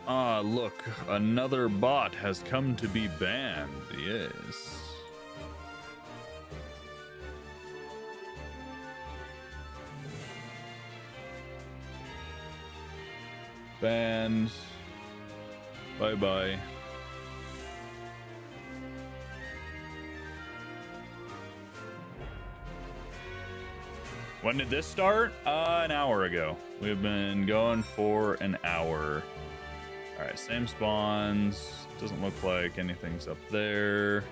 Ah, look. Another bot has come to be banned. Yes. Banned. Bye-bye. When did this start? An hour ago. We've been going for an hour. All right, same spawns. Doesn't look like anything's up there.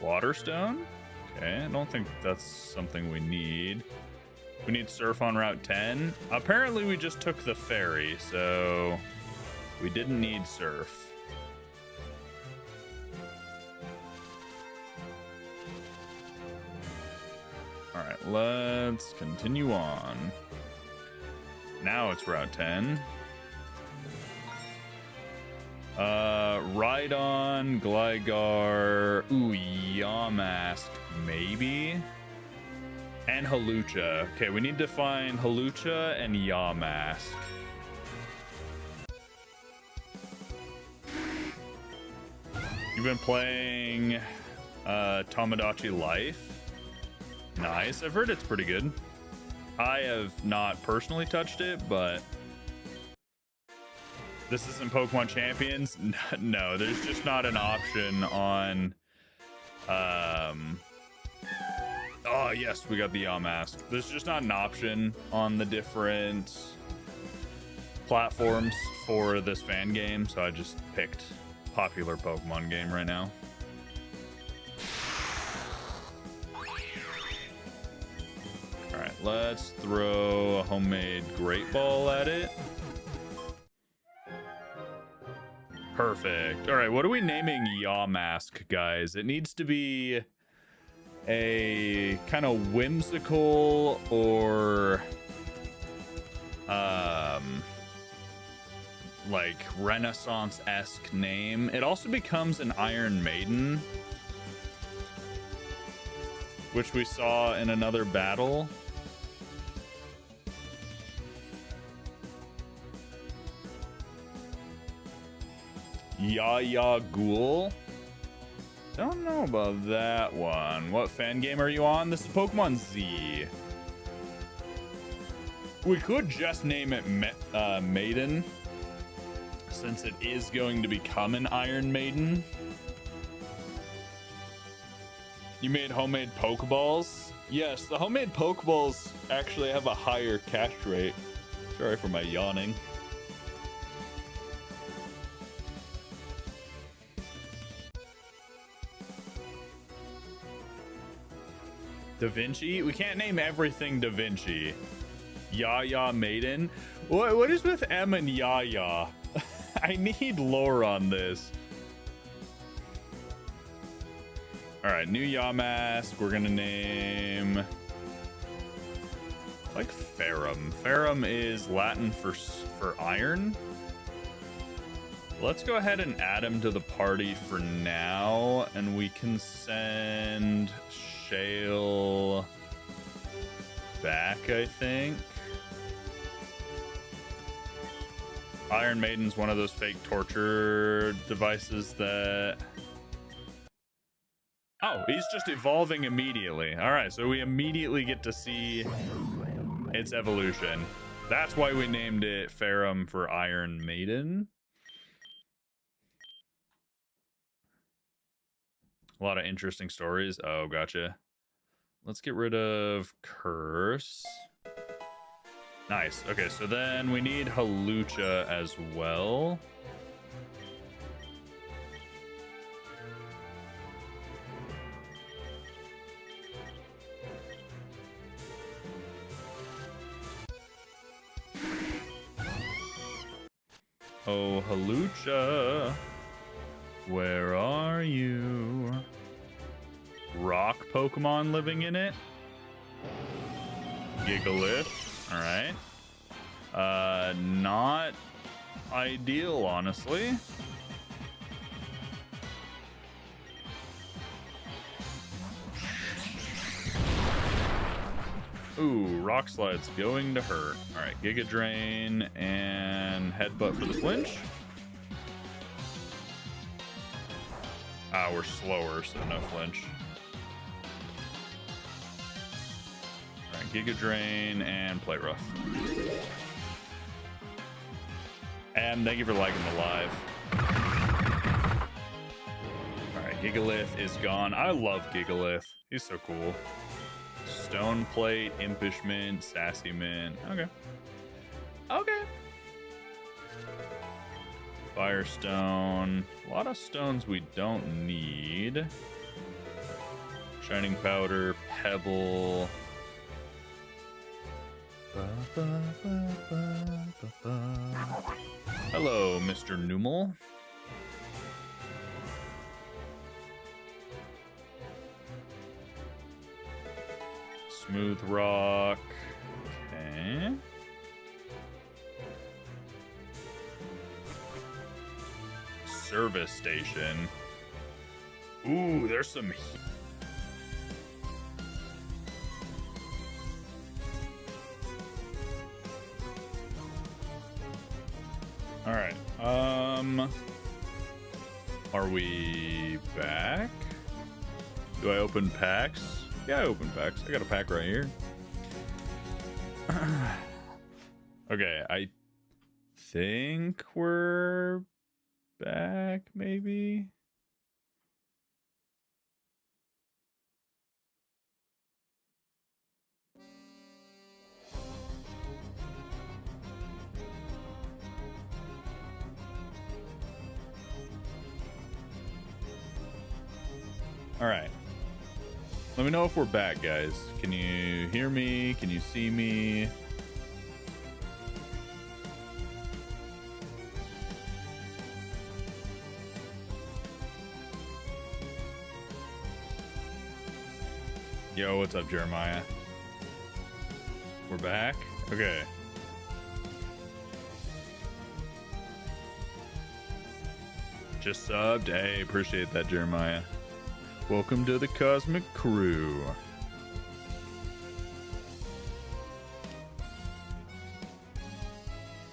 Waterstone? Okay, I don't think that's something we need. We need surf on Route 10. Apparently we just took the ferry, so we didn't need surf. All right, let's continue on. Now it's Route 10. Rhydon, Gligar, ooh, Yamask, maybe? And Hawlucha. Okay, we need to find Hawlucha and Yamask. You've been playing Tomodachi Life? Nice. I've heard it's pretty good. I have not personally touched it, but this isn't Pokemon Champions. No, there's just not an option on oh yes, we got the Yamask. There's just not an option on the different platforms for this fan game, so I just picked popular Pokemon game right now. Alright, let's throw a homemade Great Ball at it. Perfect. All right, what are we naming Yamask, guys? It needs to be a kind of whimsical or like Renaissance-esque name. It also becomes an Iron Maiden, which we saw in another battle. Yaya Ghoul. Don't know about that one. What fan game are you on? This is Pokemon Z. We could just name it Maiden, since it is going to become an Iron Maiden. You made homemade Pokeballs? Yes, the homemade Pokeballs actually have a higher catch rate. Sorry for my yawning. Da Vinci? We can't name everything Da Vinci. Yaya Maiden? What is with M and Yaya? I need lore on this. Alright, new Yamask. We're gonna name... like Ferrum. Ferrum is Latin for iron. Let's go ahead and add him to the party for now. And we can send Shale back, I think. Iron Maiden's one of those fake torture devices that... oh, he's just evolving immediately. All right, so we immediately get to see its evolution. That's why we named it Ferrum for Iron Maiden. A lot of interesting stories. Oh, gotcha. Let's get rid of Curse. Nice. Okay, so then we need Halucha as well. Oh, Halucha, where are you? Rock Pokemon living in it. Gigalith. All right. Not ideal, honestly. Ooh, Rock Slide's going to hurt. All right, Giga Drain and Headbutt for the flinch. Ah, we're slower, so no flinch. All right, Giga Drain and Play Rough. And thank you for liking the live. All right, Gigalith is gone. I love Gigalith. He's so cool. Stone Plate, Impish Mint, Sassy Mint. Okay. Okay. Firestone. A lot of stones we don't need. Shining Powder, Pebble. Hello, Mr. Numel. Smooth Rock. Okay. Service Station. Ooh, there's some heat. All right. Are we back? Do I open packs? Yeah, I open packs. I got a pack right here. Okay, I think we're back, maybe. All right. Let me know if we're back, guys. Can you hear me? Can you see me? Yo, what's up, Jeremiah? We're back? Okay. Just subbed. Hey, appreciate that, Jeremiah. Welcome to the Cosmic Crew.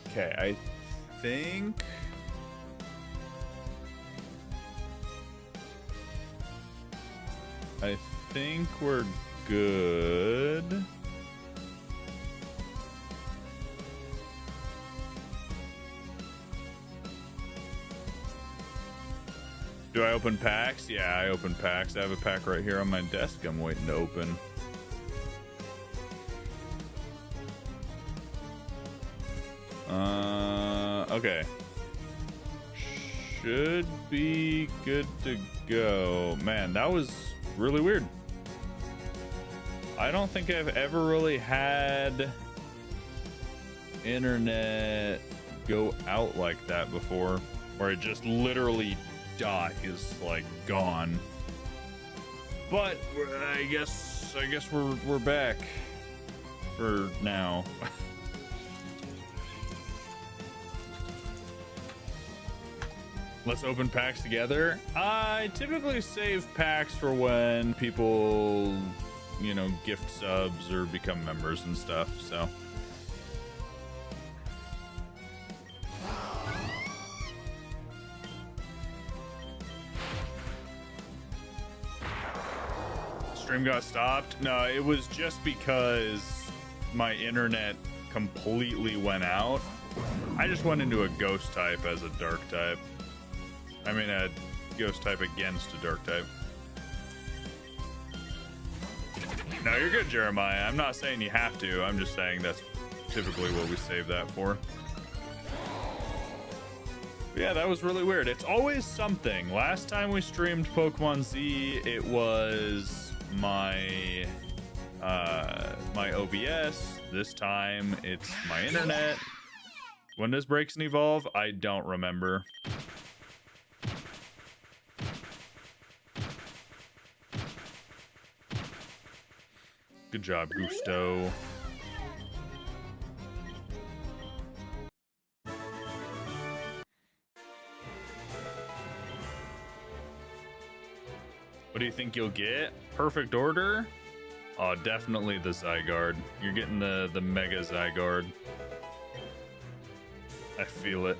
Okay, I think... we're good. Do I open packs? Yeah, I open packs. I have a pack right here on my desk I'm waiting to open. Okay. Should be good to go. Man, that was really weird. I don't think I've ever really had internet go out like that before, where it just literally dies, like gone. But I guess we're back for now. Let's open packs together. I typically save packs for when people, you know, gift subs or become members and stuff, so. Stream got stopped? No, it was just because my internet completely went out. I just went into a ghost type as a dark type. I mean, a ghost type against a dark type. No, you're good, Jeremiah. I'm not saying you have to. I'm just saying that's typically what we save that for. But yeah, that was really weird. It's always something. Last time we streamed Pokemon Z, it was my my OBS. This time, it's my internet. When does Breaks and Evolve? I don't remember. Good job, Gusto. What do you think you'll get? Perfect order? Oh, definitely the Zygarde. You're getting the Mega Zygarde. I feel it.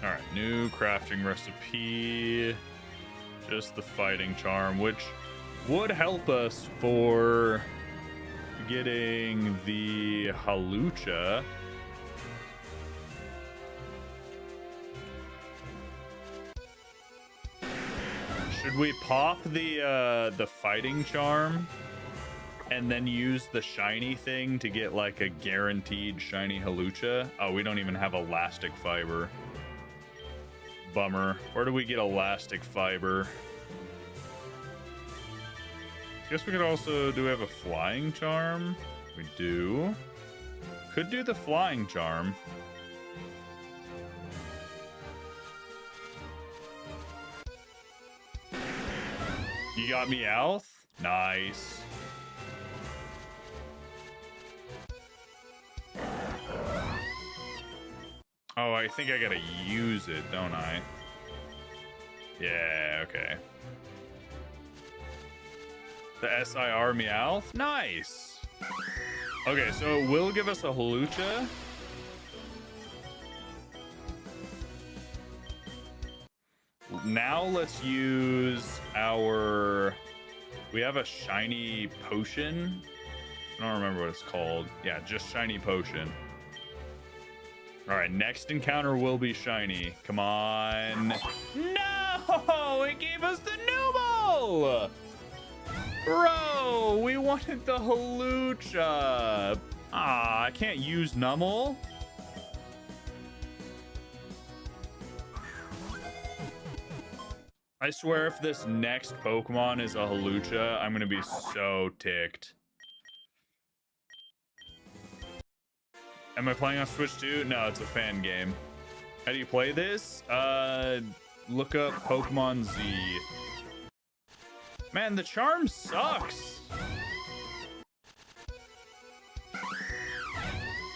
Alright, new crafting recipe. Just the fighting charm, which would help us for getting the Halucha. Should we pop the fighting charm and then use the shiny thing to get like a guaranteed shiny Halucha? Oh, we don't even have elastic fiber. Bummer. Where do we get elastic fiber? Guess we could also... Do we have a flying charm? We do. Could do the flying charm. You got me, Alf? Nice. Oh, I think I gotta use it, don't I? Yeah, okay. The SIR Meowth? Nice! Okay, so it will give us a Halucha. Now let's use our... We have a shiny potion. I don't remember what it's called. Yeah, just shiny potion. All right, next encounter will be shiny. Come on. No! No, it gave us the Numel! Bro, we wanted the Hawlucha. Ah, I can't use Numel. I swear if this next Pokemon is a Hawlucha, I'm gonna be so ticked. Am I playing on Switch too? No, it's a fan game. How do you play this? Look up Pokemon Z. Man, the charm sucks.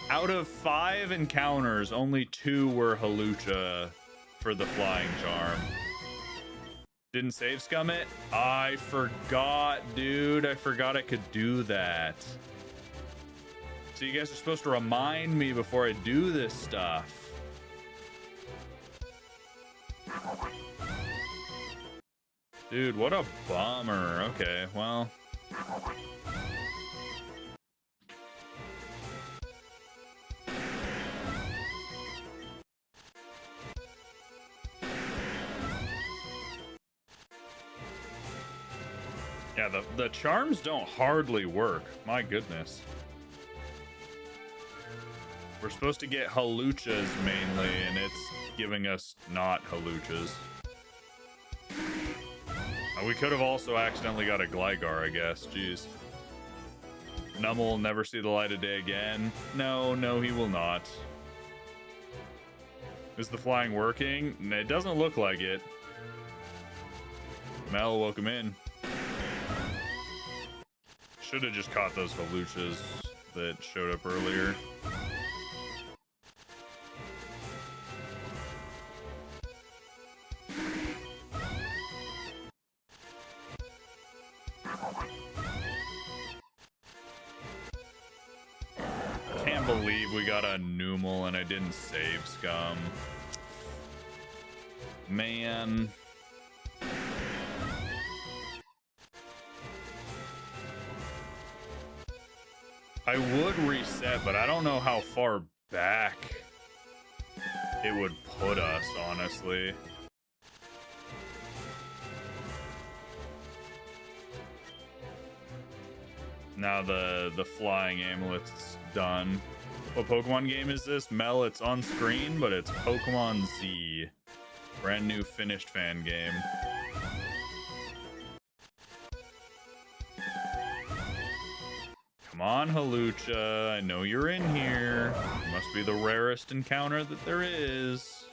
Out of 5 encounters, only 2 were Hawlucha for the flying charm. Didn't save scum it? I forgot, dude. I forgot I could do that. So you guys are supposed to remind me before I do this stuff. Dude, what a bummer. Okay, well. Yeah, the charms don't hardly work. My goodness. We're supposed to get Hawluchas mainly, and it's giving us not Hawluchas. We could have also accidentally got a Gligar, I guess. Jeez. Numel will never see the light of day again. No, he will not. Is the flying working? It doesn't look like it. Mel, welcome in. Should have just caught those Hawluchas that showed up earlier. Can't believe we got a Numel and I didn't save scum. Man. I would reset, but I don't know how far back it would put us, honestly. Now the flying amulet's done. What Pokemon game is this? Mel, it's on screen, but it's Pokemon Z. Brand new finished fan game. Come on, Hawlucha. I know you're in here. You must be the rarest encounter that there is.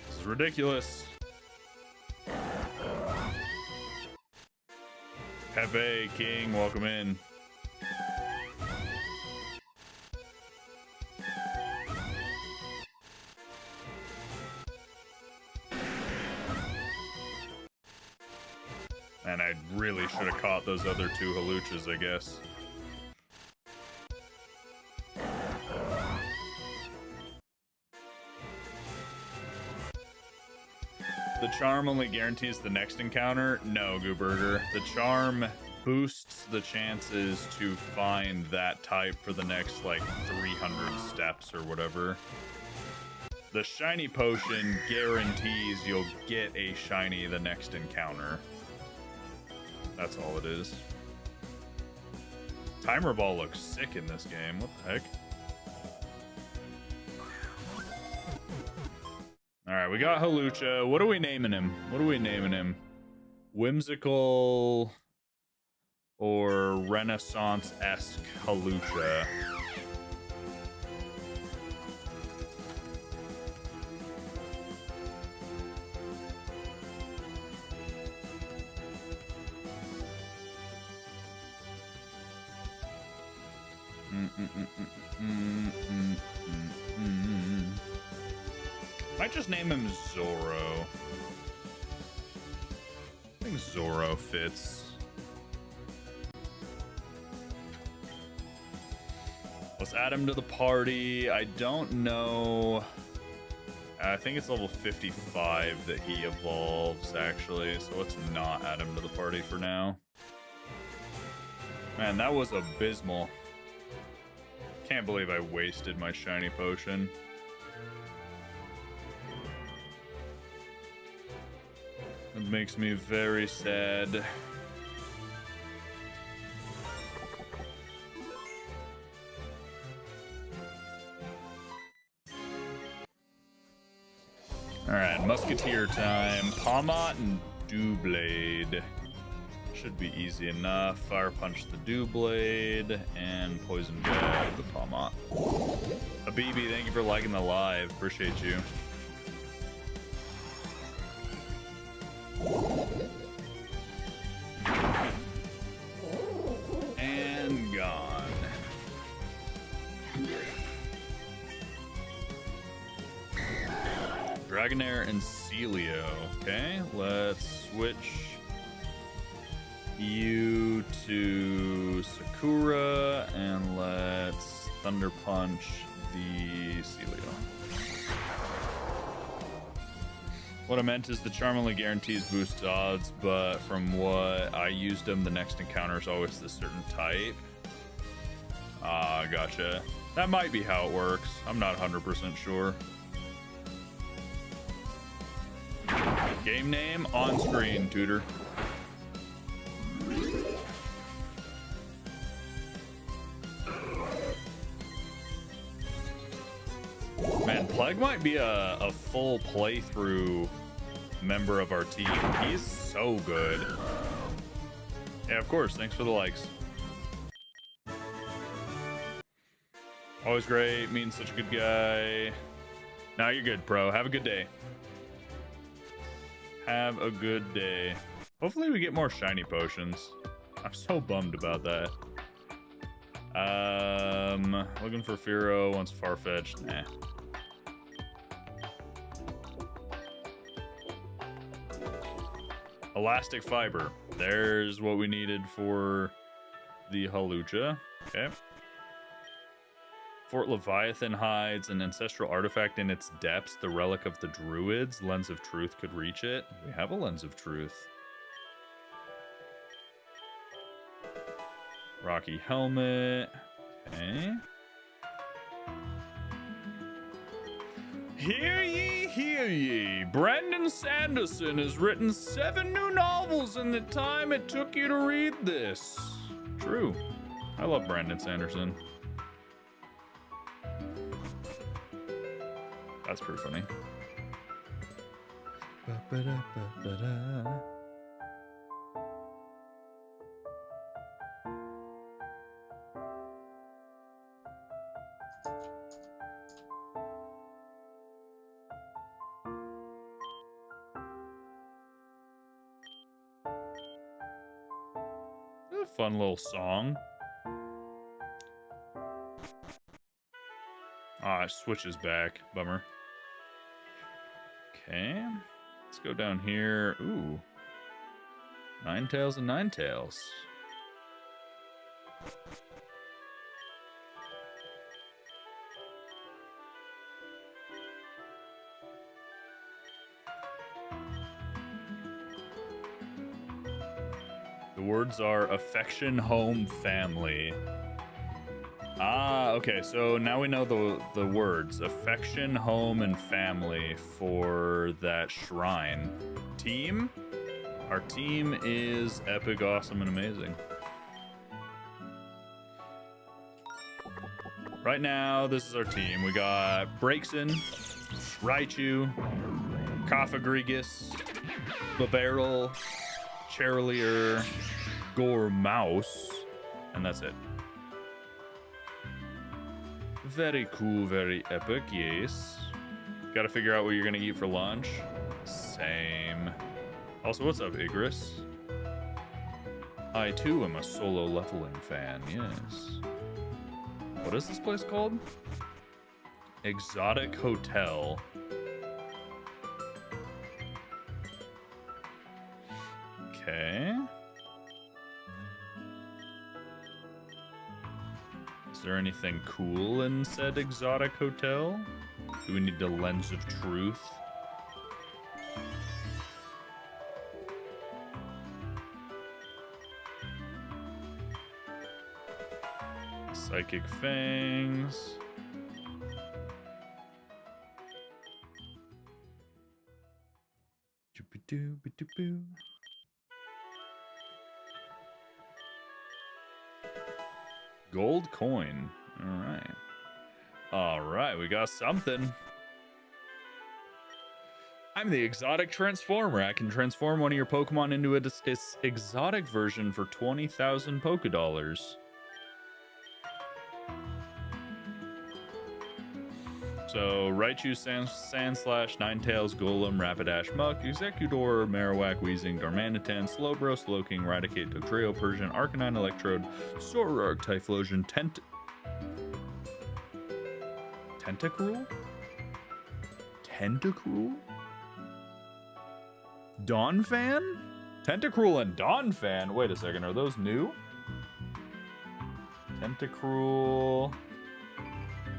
This is ridiculous. Pepe King, welcome in. And I really should have caught those other 2 Hawluchas, I guess. The charm only guarantees the next encounter? No, Gooburger. The charm boosts the chances to find that type for the next, like, 300 steps or whatever. The shiny potion guarantees you'll get a shiny the next encounter. That's all it is. Timer Ball looks sick in this game. What the heck? Alright, we got Hawlucha. What are we naming him? Whimsical or Renaissance-esque Hawlucha? Might just name him Zoro. I think Zoro fits. Let's add him to the party. I don't know. I think it's level 55 that he evolves, actually. So let's not add him to the party for now. Man, that was abysmal. can't believe I wasted my shiny potion. It makes me very sad. Alright, Musketeer time. Palmot and Dewblade. Should be easy enough. Fire Punch the Dewblade and Poison Jab the Palmot. Habibi, thank you for liking the live. Appreciate you. And gone. Dragonair and Celio. Okay, let's switch you to Sakura and let's Thunder Punch the Celio. What I meant is the Charm only guarantees boost odds, but from what I used them, the next encounter is always this certain type. Ah, gotcha. That might be how it works. I'm not 100% sure. Game name on screen, Tutor. Man, Plague might be a full playthrough member of our team. He's so good. Yeah, of course. Thanks for the likes. Always great. Means such a good guy. Now you're good, bro. Have a good day. Have a good day. Hopefully we get more shiny potions. I'm so bummed about that. Looking for Fearow. Wants Farfetch'd. Nah. Elastic Fiber. There's what we needed for the Halucha. Okay. Fort Leviathan hides an ancestral artifact in its depths, the relic of the druids. Lens of Truth could reach it. We have a Lens of Truth. Rocky Helmet. Okay. Hear ye, hear ye. Brandon Sanderson has written 7 new novels in the time it took you to read this. True. I love Brandon Sanderson. That's pretty funny. A fun little song. Ah, it switches back. Bummer. Okay, let's go down here. Ooh, Ninetales and Ninetales. The words are affection, home, family. Ah, okay, so now we know the words. Affection, home, and family for that shrine. Team? Our team is epic, awesome, and amazing. Right now, this is our team. We got Braixen, Raichu, Cofagrigus, Babarrel, Charlier, Gormouse, and that's it. Very cool, very epic, yes. Gotta figure out what you're gonna eat for lunch. Same. Also, what's up, Igris? I too am a solo leveling fan, yes. What is this place called? Exotic Hotel. Okay. Is there anything cool in said exotic hotel? Do we need the Lens of Truth? Psychic Fangs. Doop-a-doo-ba-doo-boo. Gold coin. All right, we got something. I'm the exotic transformer. I can transform one of your Pokemon into its exotic version for 20,000 Pokédollars. So, Raichu, Sandslash, Ninetales, Golem, Rapidash, Muck, Executor, Marowak, Weezing, Darmanitan, Slowbro, Slowking, Raticate, Dugtrio, Persian, Arcanine, Electrode, Zoroark, Typhlosion, Tentacruel? Donphan? Tentacruel and Donphan? Wait a second, are those new? Tentacruel,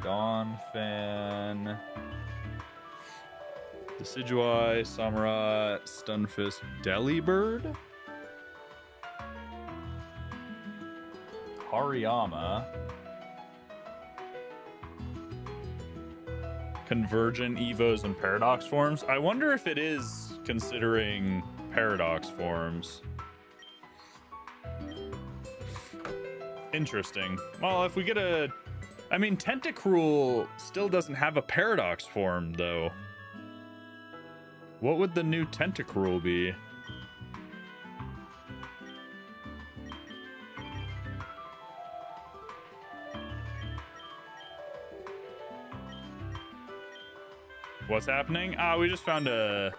Donphan, Decidueye, Samurott, Stunfisk, Delibird, Hariyama, Convergent, Evos, and Paradox forms. I wonder if it is considering Paradox forms. Interesting. Well, if we get a... I mean, Tentacruel still doesn't have a Paradox form, though. What would the new Tentacruel be? What's happening? We just found a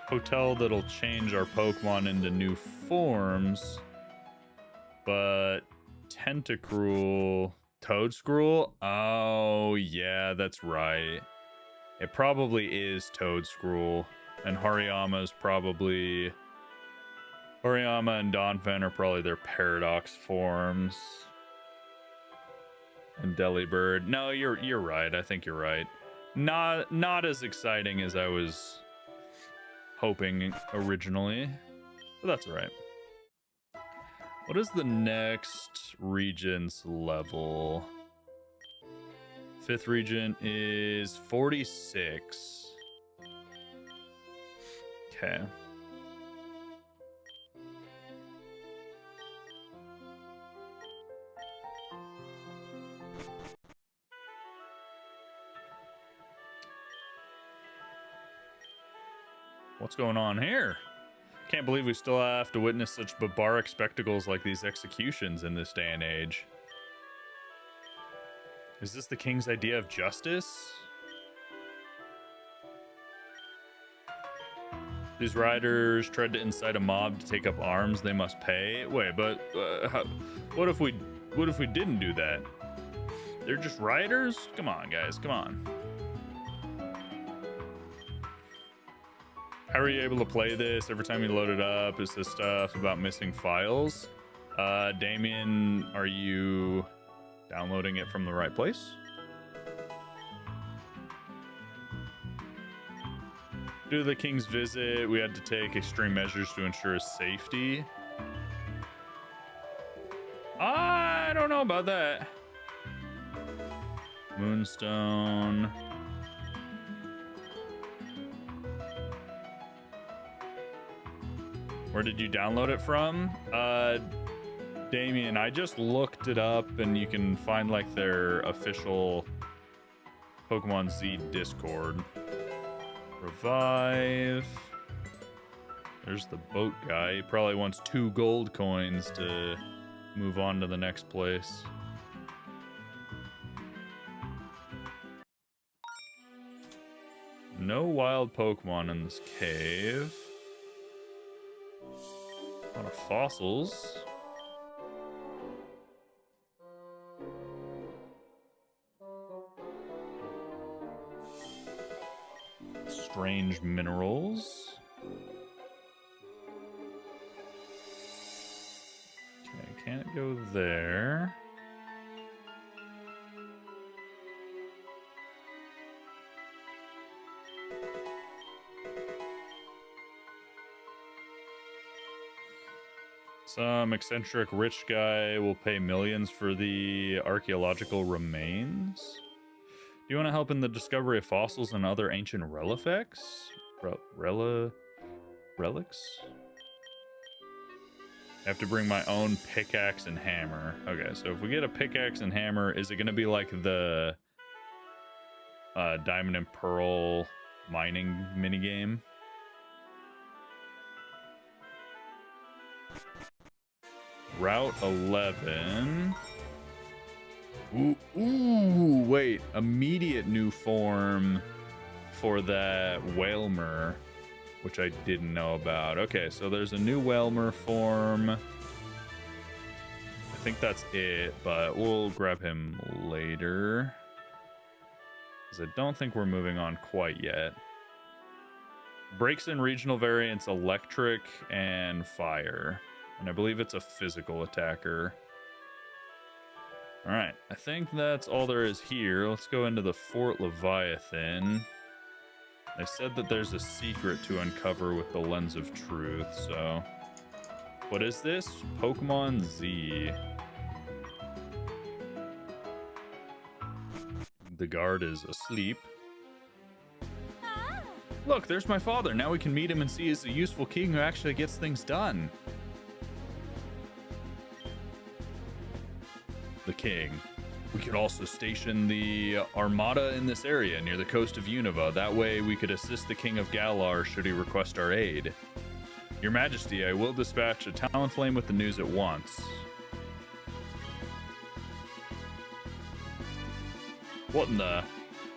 hotel that'll change our Pokemon into new forms. But Tentacruel... Toadscruel? Oh, yeah, that's right. It probably is Toadscruel. And Hariyama's probably... Hariyama and Donphan are probably their Paradox forms. And Delibird. No, you're right. I think you're right. Not as exciting as I was hoping originally. But that's all right. What is the next regent's level? 5th regent is 46. Okay. What's going on here? Can't believe we still have to witness such barbaric spectacles like these executions in this day and age. Is this the king's idea of justice? These riders tried to incite a mob to take up arms. They must pay. Wait, but what if we didn't do that? They're just riders? Come on, guys, come on. How are you able to play this? Every time you load it up, is this stuff about missing files? Damien, are you downloading it from the right place? Due to the king's visit, we had to take extreme measures to ensure his safety. I don't know about that. Moonstone. Where did you download it from? Damien, I just looked it up and you can find like their official Pokemon Z Discord. Revive. There's the boat guy. He probably wants 2 gold coins to move on to the next place. No wild Pokemon in this cave. A lot of fossils. Strange minerals. Okay, can't go there. Some eccentric rich guy will pay millions for the archaeological remains. Do you want to help in the discovery of fossils and other ancient relics? Relics? I have to bring my own pickaxe and hammer. Okay, so if we get a pickaxe and hammer, is it going to be like the diamond and pearl mining minigame? Route 11. Ooh, wait. Immediate new form for that Whalmer, which I didn't know about. Okay, so there's a new Whalmer form. I think that's it, but we'll grab him later, because I don't think we're moving on quite yet. Breaks in regional variants electric and fire. And I believe it's a physical attacker. Alright, I think that's all there is here. Let's go into the Fort Leviathan. They said that there's a secret to uncover with the Lens of Truth, so... What is this? Pokemon Z. The guard is asleep. Look, there's my father. Now we can meet him and see he's a useful king who actually gets things done. The king. We could also station the Armada in this area near the coast of Unova. That way we could assist the King of Galar should he request our aid. Your Majesty, I will dispatch a Talonflame with the news at once. What in the...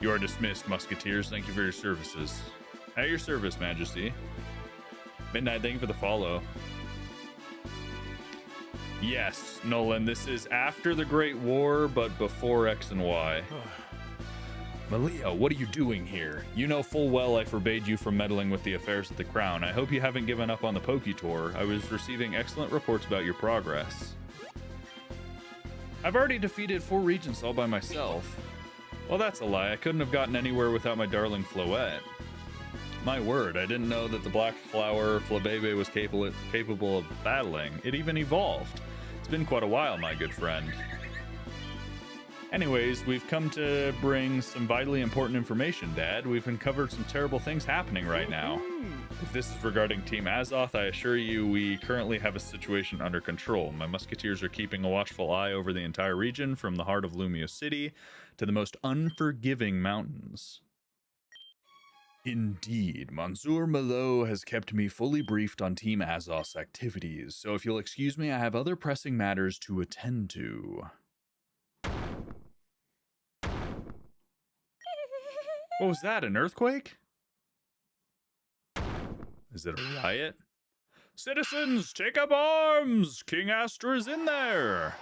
You are dismissed, musketeers. Thank you for your services. At your service, Majesty. Midnight, thank you for the follow. Yes, Nolan, this is after the Great War, but before X and Y. Malia, what are you doing here? You know full well I forbade you from meddling with the affairs of the crown. I hope you haven't given up on the Poke Tour. I was receiving excellent reports about your progress. I've already defeated 4 regents all by myself. Well, that's a lie. I couldn't have gotten anywhere without my darling Floette. My word, I didn't know that the Black Flower Flabebe was capable of battling. It even evolved. It's been quite a while, my good friend. Anyways, we've come to bring some vitally important information, Dad. We've uncovered some terrible things happening right now. If this is regarding Team Azoth, I assure you we currently have a situation under control. My musketeers are keeping a watchful eye over the entire region, from the heart of Lumio City to the most unforgiving mountains. Indeed, Monsieur Malot has kept me fully briefed on Team Azoth's activities, so if you'll excuse me, I have other pressing matters to attend to. What was that, an earthquake? Is it a riot? Citizens, take up arms! King Astra is in there!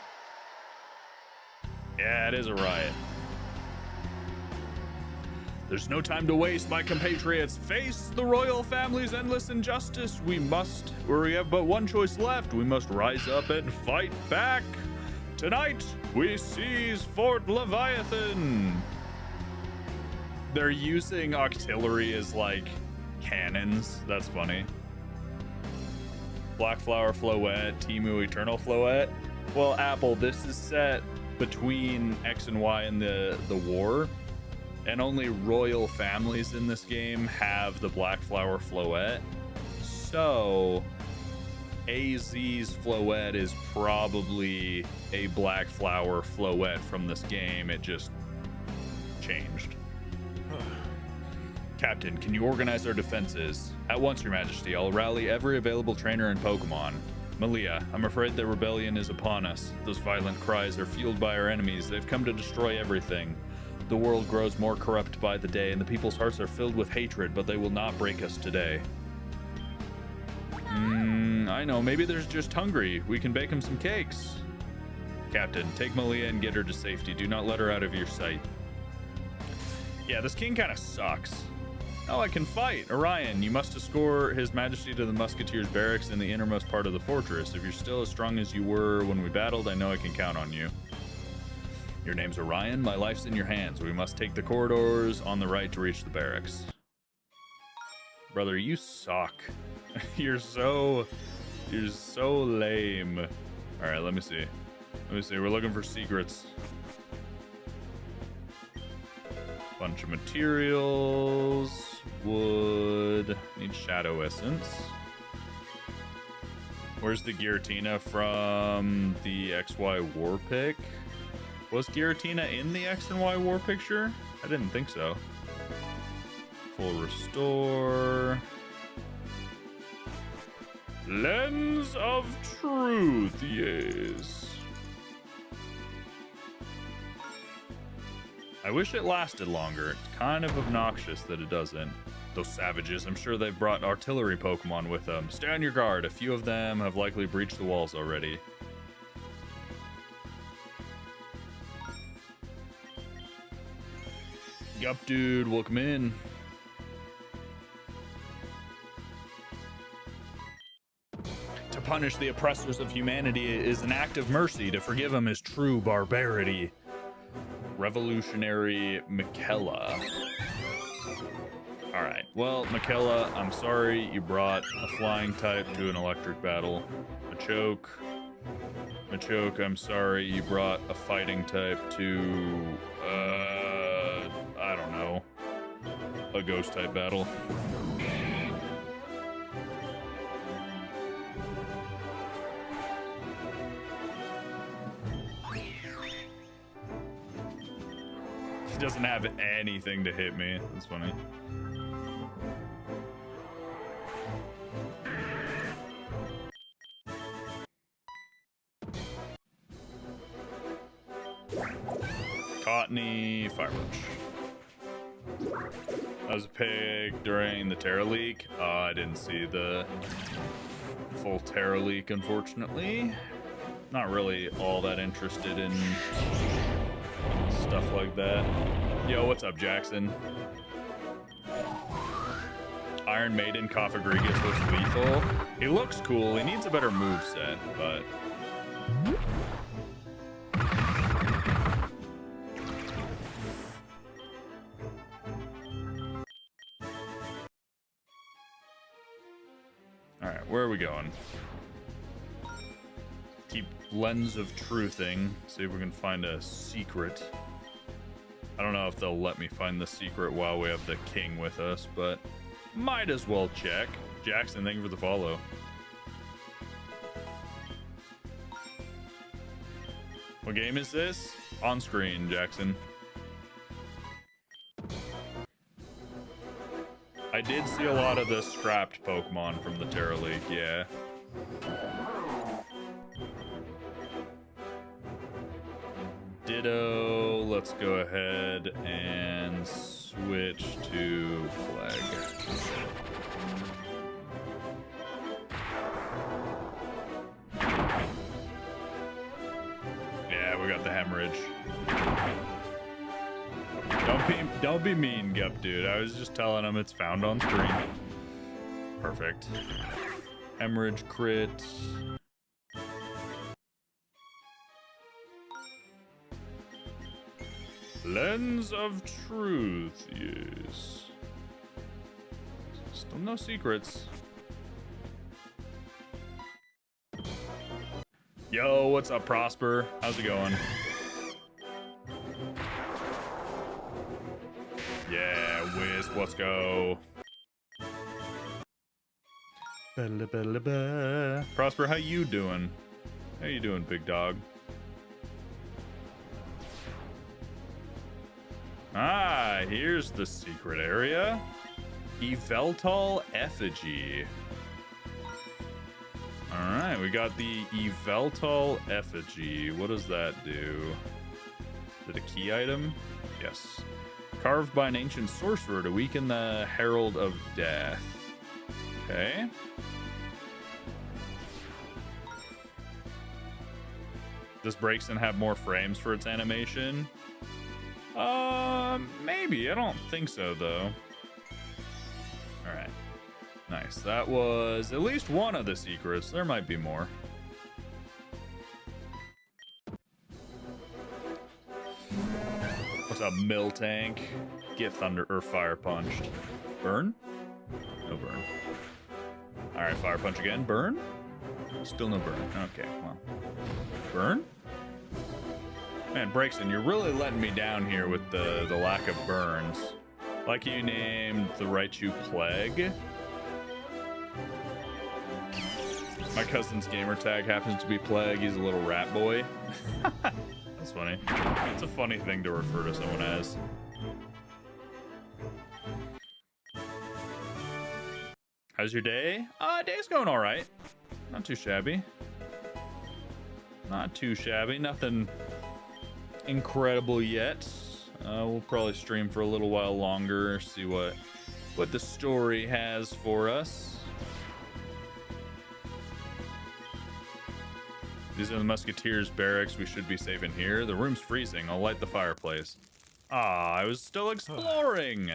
Yeah, it is a riot. There's no time to waste, my compatriots. Face the royal family's endless injustice. We have but one choice left. We must rise up and fight back. Tonight, we seize Fort Leviathan. They're using artillery as, like, cannons. That's funny. Black Flower Floette, Timu Eternal Floette. Well, Apple, this is set between X and Y in the war. And only royal families in this game have the Black Flower Floette. So, AZ's Floette is probably a Black Flower Floette from this game. It just changed. Captain, can you organize our defenses? At once, Your Majesty. I'll rally every available trainer in Pokemon. Malia, I'm afraid the rebellion is upon us. Those violent cries are fueled by our enemies. They've come to destroy everything. The world grows more corrupt by the day, and the people's hearts are filled with hatred, but they will not break us today. I know, maybe they're just hungry. We can bake them some cakes. Captain, take Malia and get her to safety. Do not let her out of your sight. Yeah, this king kind of sucks. Oh, I can fight. Orion, you must escort His Majesty to the Musketeers' barracks in the innermost part of the fortress. If you're still as strong as you were when we battled, I know I can count on you. Your name's Orion. My life's in your hands. We must take the corridors on the right to reach the barracks. Brother, you suck. You're so You're so lame. All right, let me see. We're looking for secrets. Bunch of materials. Wood. Need shadow essence. Where's the Giratina from the XY war pick? Was Giratina in the X and Y war picture? I didn't think so. Full restore. Lens of truth, yes. I wish it lasted longer. It's kind of obnoxious that it doesn't. Those savages, I'm sure they've brought artillery Pokemon with them. Stay on your guard. A few of them have likely breached the walls already. Yup, dude, welcome in. To punish the oppressors of humanity is an act of mercy. To forgive them is true barbarity. Revolutionary Michaela. Alright, well, Michaela, I'm sorry you brought a flying type to an electric battle. Machoke, I'm sorry you brought a fighting type to, I don't know, a ghost type battle. He doesn't have anything to hit me. That's funny. Cottony, Fire Punch. I was a pig during the Terra Leak. I didn't see the full Terra Leak, unfortunately. Not really all that interested in stuff like that. Yo, what's up, Jackson? Iron Maiden Kofagrigus looks lethal. He looks cool. He needs a better moveset, but... Alright, where are we going? Keep Lens of Truthing. See if we can find a secret. I don't know if they'll let me find the secret while we have the king with us, but might as well check. Jackson, thank you for the follow. What game is this? On screen, Jackson. I did see a lot of the scrapped Pokemon from the Terra League, yeah. Ditto, let's go ahead and switch to Plague. Yeah, we got the Hemorrhage. Don't be mean, Gup, dude. I was just telling him it's found on screen. Perfect. Hemorrhage crit. Lens of Truth, yes. Still no secrets. Yo, what's up, Prosper? How's it going? Yeah, Wisp, let's go. Prosper, how you doing? How you doing, big dog? Ah, here's the secret area. Yveltal Effigy. Alright, we got the Yveltal Effigy. What does that do? Is it a key item? Yes. Carved by an ancient sorcerer to weaken the Herald of Death. Okay. Does Braixen have more frames for its animation? Maybe. I don't think so, though. Alright. Nice. That was at least one of the secrets. There might be more. What's up, Miltank? Get thunder or fire punched. Burn? No burn. Alright, fire punch again. Burn? Still no burn. Okay, well. Burn? Man, Braxton, you're really letting me down here with the lack of burns. Like you named the Raichu Plague. My cousin's gamer tag happens to be Plague. He's a little rat boy. That's funny. It's a funny thing to refer to someone as. How's your day? Day's going all right. Not too shabby. Not too shabby. Nothing incredible yet. We'll probably stream for a little while longer, see what the story has for us. These are the Musketeers barracks. We should be safe in here. The room's freezing. I'll light the fireplace. I was still exploring.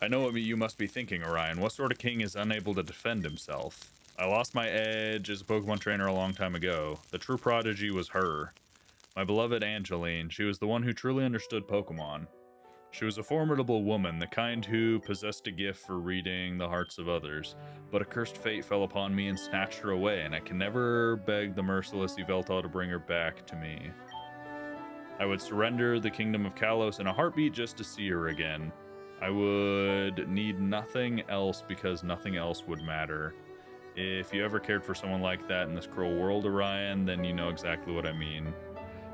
I know what you must be thinking, Orion. What sort of king is unable to defend himself? I lost my edge as a Pokemon trainer a long time ago. The true prodigy was her. My beloved Angeline. She was the one who truly understood Pokemon. She was a formidable woman, the kind who possessed a gift for reading the hearts of others. But a cursed fate fell upon me and snatched her away, and I can never beg the merciless Yveltal to bring her back to me. I would surrender the kingdom of Kalos in a heartbeat just to see her again. I would need nothing else because nothing else would matter. If you ever cared for someone like that in this cruel world, Orion, then you know exactly what I mean.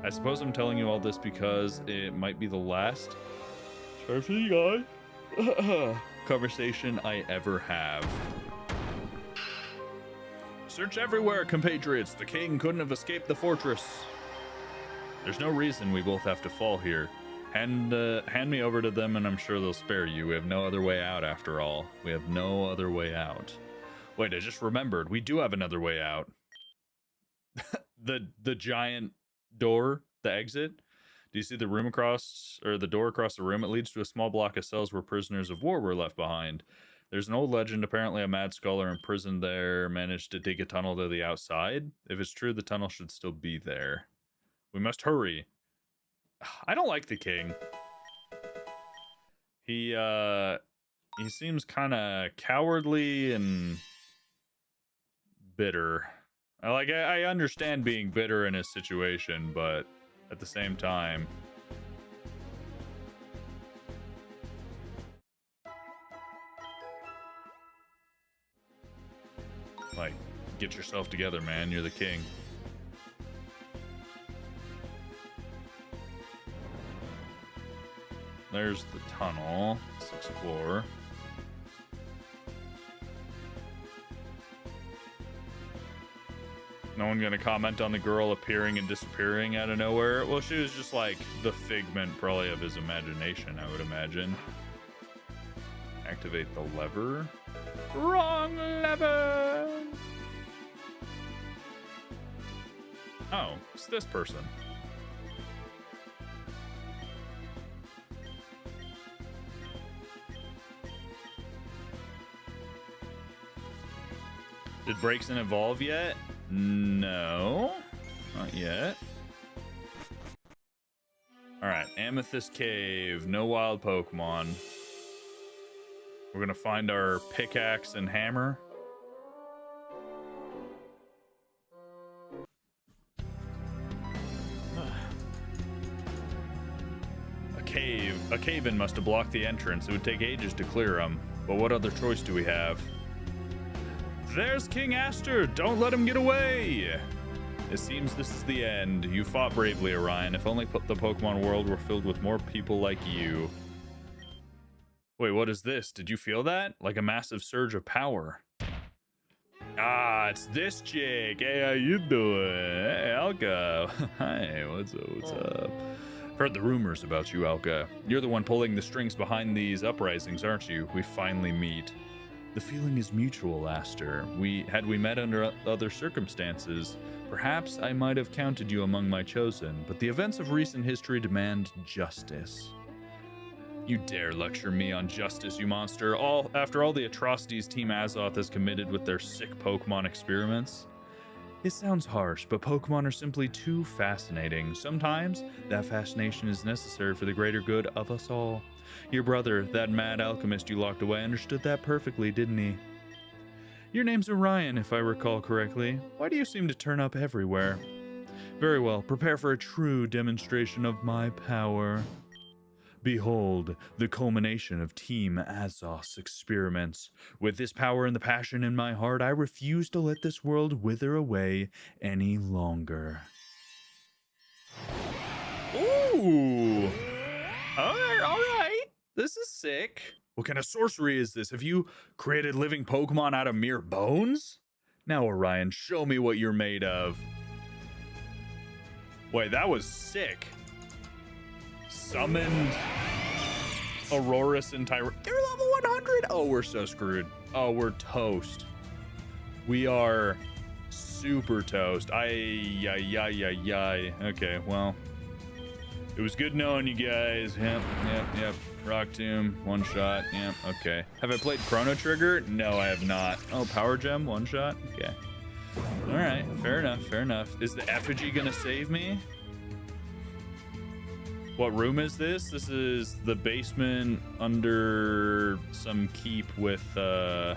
I suppose I'm telling you all this because it might be the last conversation I ever have. Search everywhere, compatriots. The king couldn't have escaped the fortress. There's no reason we both have to fall here. Hand me over to them and I'm sure they'll spare you. We have no other way out after all. We have no other way out. Wait, I just remembered. We do have another way out. the giant door, the exit. Do you see the room across, or the door across the room? It leads to a small block of cells where prisoners of war were left behind. There's an old legend, apparently a mad scholar imprisoned there managed to dig a tunnel to the outside. If it's true, the tunnel should still be there. We must hurry. I don't like the king. He seems kind of cowardly and bitter. I understand being bitter in his situation, but at the same time, like, get yourself together, man. You're the king. There's the tunnel. Let's explore. No one gonna comment on the girl appearing and disappearing out of nowhere? Well, she was just like the figment probably of his imagination, I would imagine. Activate the lever. Wrong lever! Oh, it's this person. Did Braixen evolve yet? No, not yet. Alright, Amethyst Cave, no wild Pokemon. We're gonna find our pickaxe and hammer. A cave-in must have blocked the entrance. It would take ages to clear them. But what other choice do we have? There's King Aster! Don't let him get away! It seems this is the end. You fought bravely, Orion. If only the Pokemon world were filled with more people like you. Wait, what is this? Did you feel that? Like a massive surge of power. Ah, it's this chick. Hey, how you doing? Hey, Alka. Hi, what's up? What's up? Heard the rumors about you, Alka. You're the one pulling the strings behind these uprisings, aren't you? We finally meet. The feeling is mutual, Aster. Had we met under other circumstances, perhaps I might have counted you among my chosen, but the events of recent history demand justice. You dare lecture me on justice, you monster, after all the atrocities Team Azoth has committed with their sick Pokemon experiments? It sounds harsh, but Pokemon are simply too fascinating. Sometimes, that fascination is necessary for the greater good of us all. Your brother, that mad alchemist you locked away, understood that perfectly, didn't he? Your name's Orion, if I recall correctly. Why do you seem to turn up everywhere? Very well, prepare for a true demonstration of my power. Behold, the culmination of Team Azos experiments. With this power and the passion in my heart, I refuse to let this world wither away any longer. Ooh! Alright. This is sick. What kind of sorcery is this? Have you created living Pokemon out of mere bones? Now, Orion, show me what you're made of. Wait, that was sick. Summoned Aurorus and Tyra. They're level 100. Oh, we're so screwed. Oh, we're toast. We are super toast. Okay, well, it was good knowing you guys. Yep. Rock Tomb, one shot. Yep, okay. Have I played Chrono Trigger? No, I have not. Oh, Power Gem, one shot. Okay. All right, fair enough. Is the effigy gonna save me? What room is this? This is the basement under some keep with the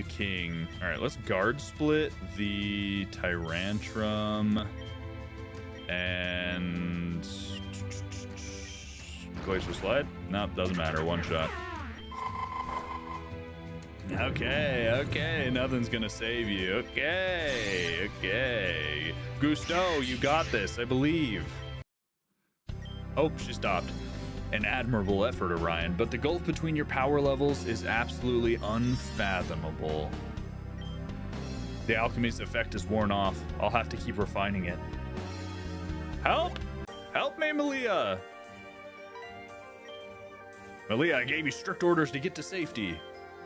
king. All right, let's guard split the Tyrantrum and Glacier Slide. Nope, doesn't matter. One shot. Okay, nothing's gonna save you. Okay. Gusto, you got this, I believe. Oh, she stopped. An admirable effort, Orion, but the gulf between your power levels is absolutely unfathomable. The alchemy's effect is worn off. I'll have to keep refining it. Help me, Malia! Malia, I gave you strict orders to get to safety.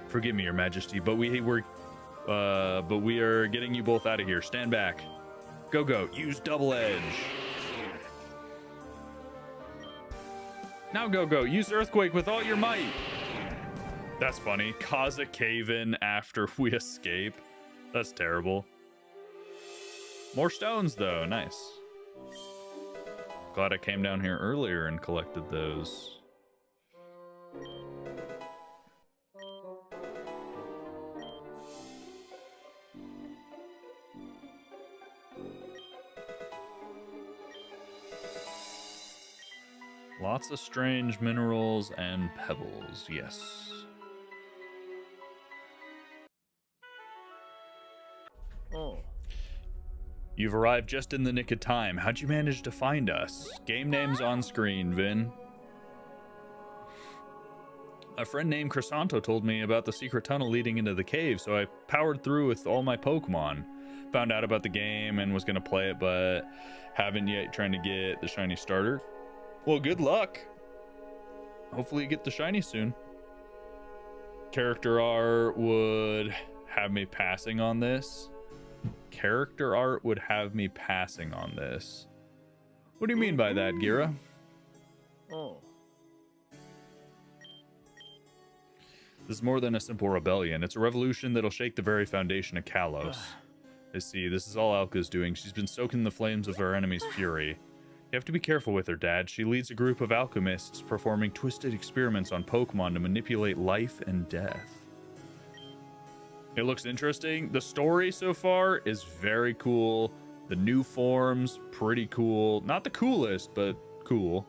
Forgive me, Your Majesty, but we are getting you both out of here. Stand back. Go. Use double edge. Now go. Use earthquake with all your might. That's funny. Cause a cave in after we escape. That's terrible. More stones though. Nice. Glad I came down here earlier and collected those. Lots of strange minerals and pebbles, yes. Oh. You've arrived just in the nick of time. How'd you manage to find us? Game name's on screen, Vin. A friend named Crisanto told me about the secret tunnel leading into the cave, so I powered through with all my Pokemon. Found out about the game and was going to play it, but haven't yet, trying to get the shiny starter. Well, good luck. Hopefully you get the shiny soon. Character art would have me passing on this. Character art would have me passing on this. What do you mean by that, Gira? Oh. This is more than a simple rebellion. It's a revolution that'll shake the very foundation of Kalos. I see, this is all Alka's doing. She's been soaking in the flames of our enemy's fury. You have to be careful with her, Dad. She leads a group of alchemists performing twisted experiments on Pokemon to manipulate life and death. It looks interesting. The story so far is very cool. The new forms, pretty cool. Not the coolest, but cool.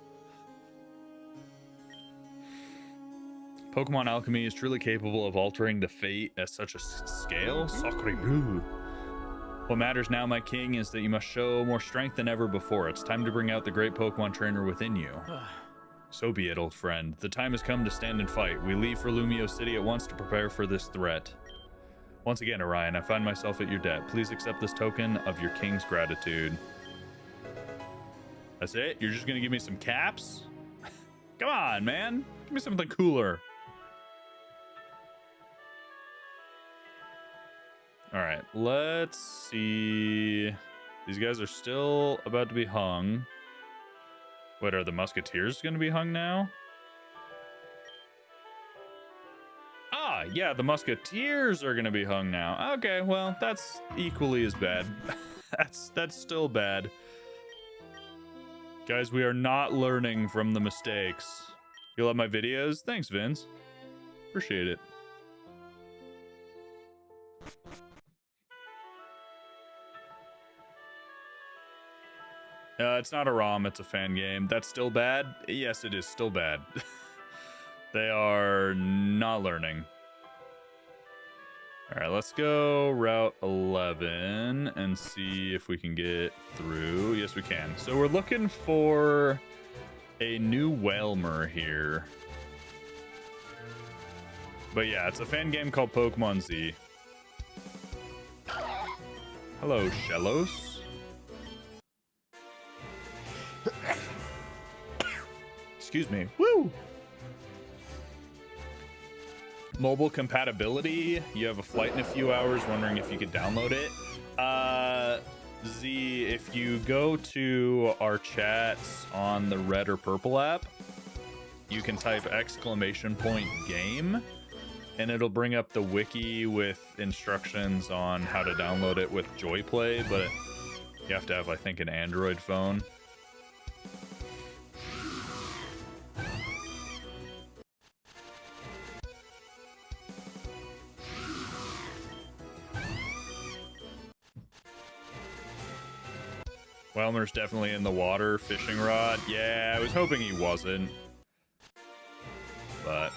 Pokemon alchemy is truly capable of altering the fate at such a scale. Sacre bleu. What matters now, my king, is that you must show more strength than ever before. It's time to bring out the great Pokemon trainer within you. So be it, old friend. The time has come to stand and fight. We leave for Lumio City at once to prepare for this threat. Once again, Orion, I find myself at your debt. Please accept this token of your king's gratitude. That's it? You're just gonna give me some caps? Come on, man. Give me something cooler. All right, let's see. These guys are still about to be hung. What, are the musketeers going to be hung now? Ah, yeah, the musketeers are going to be hung now. Okay, well, that's equally as bad. that's still bad. Guys, we are not learning from the mistakes. You love my videos? Thanks, Vince. Appreciate it. It's not a ROM, it's a fan game. That's still bad? Yes, it is still bad. They are not learning. All right, let's go Route 11 and see if we can get through. Yes, we can. So we're looking for a new Whalmer here. But yeah, it's a fan game called Pokemon Z. Hello, Shellos. Excuse me. Woo! Mobile compatibility. You have a flight in a few hours, wondering if you could download it. Z, if you go to our chats on the red or purple app, you can type !game and it'll bring up the wiki with instructions on how to download it with JoyPlay, but you have to have, I think, an Android phone. Whelmer's definitely in the water, fishing rod. Yeah, I was hoping he wasn't. But...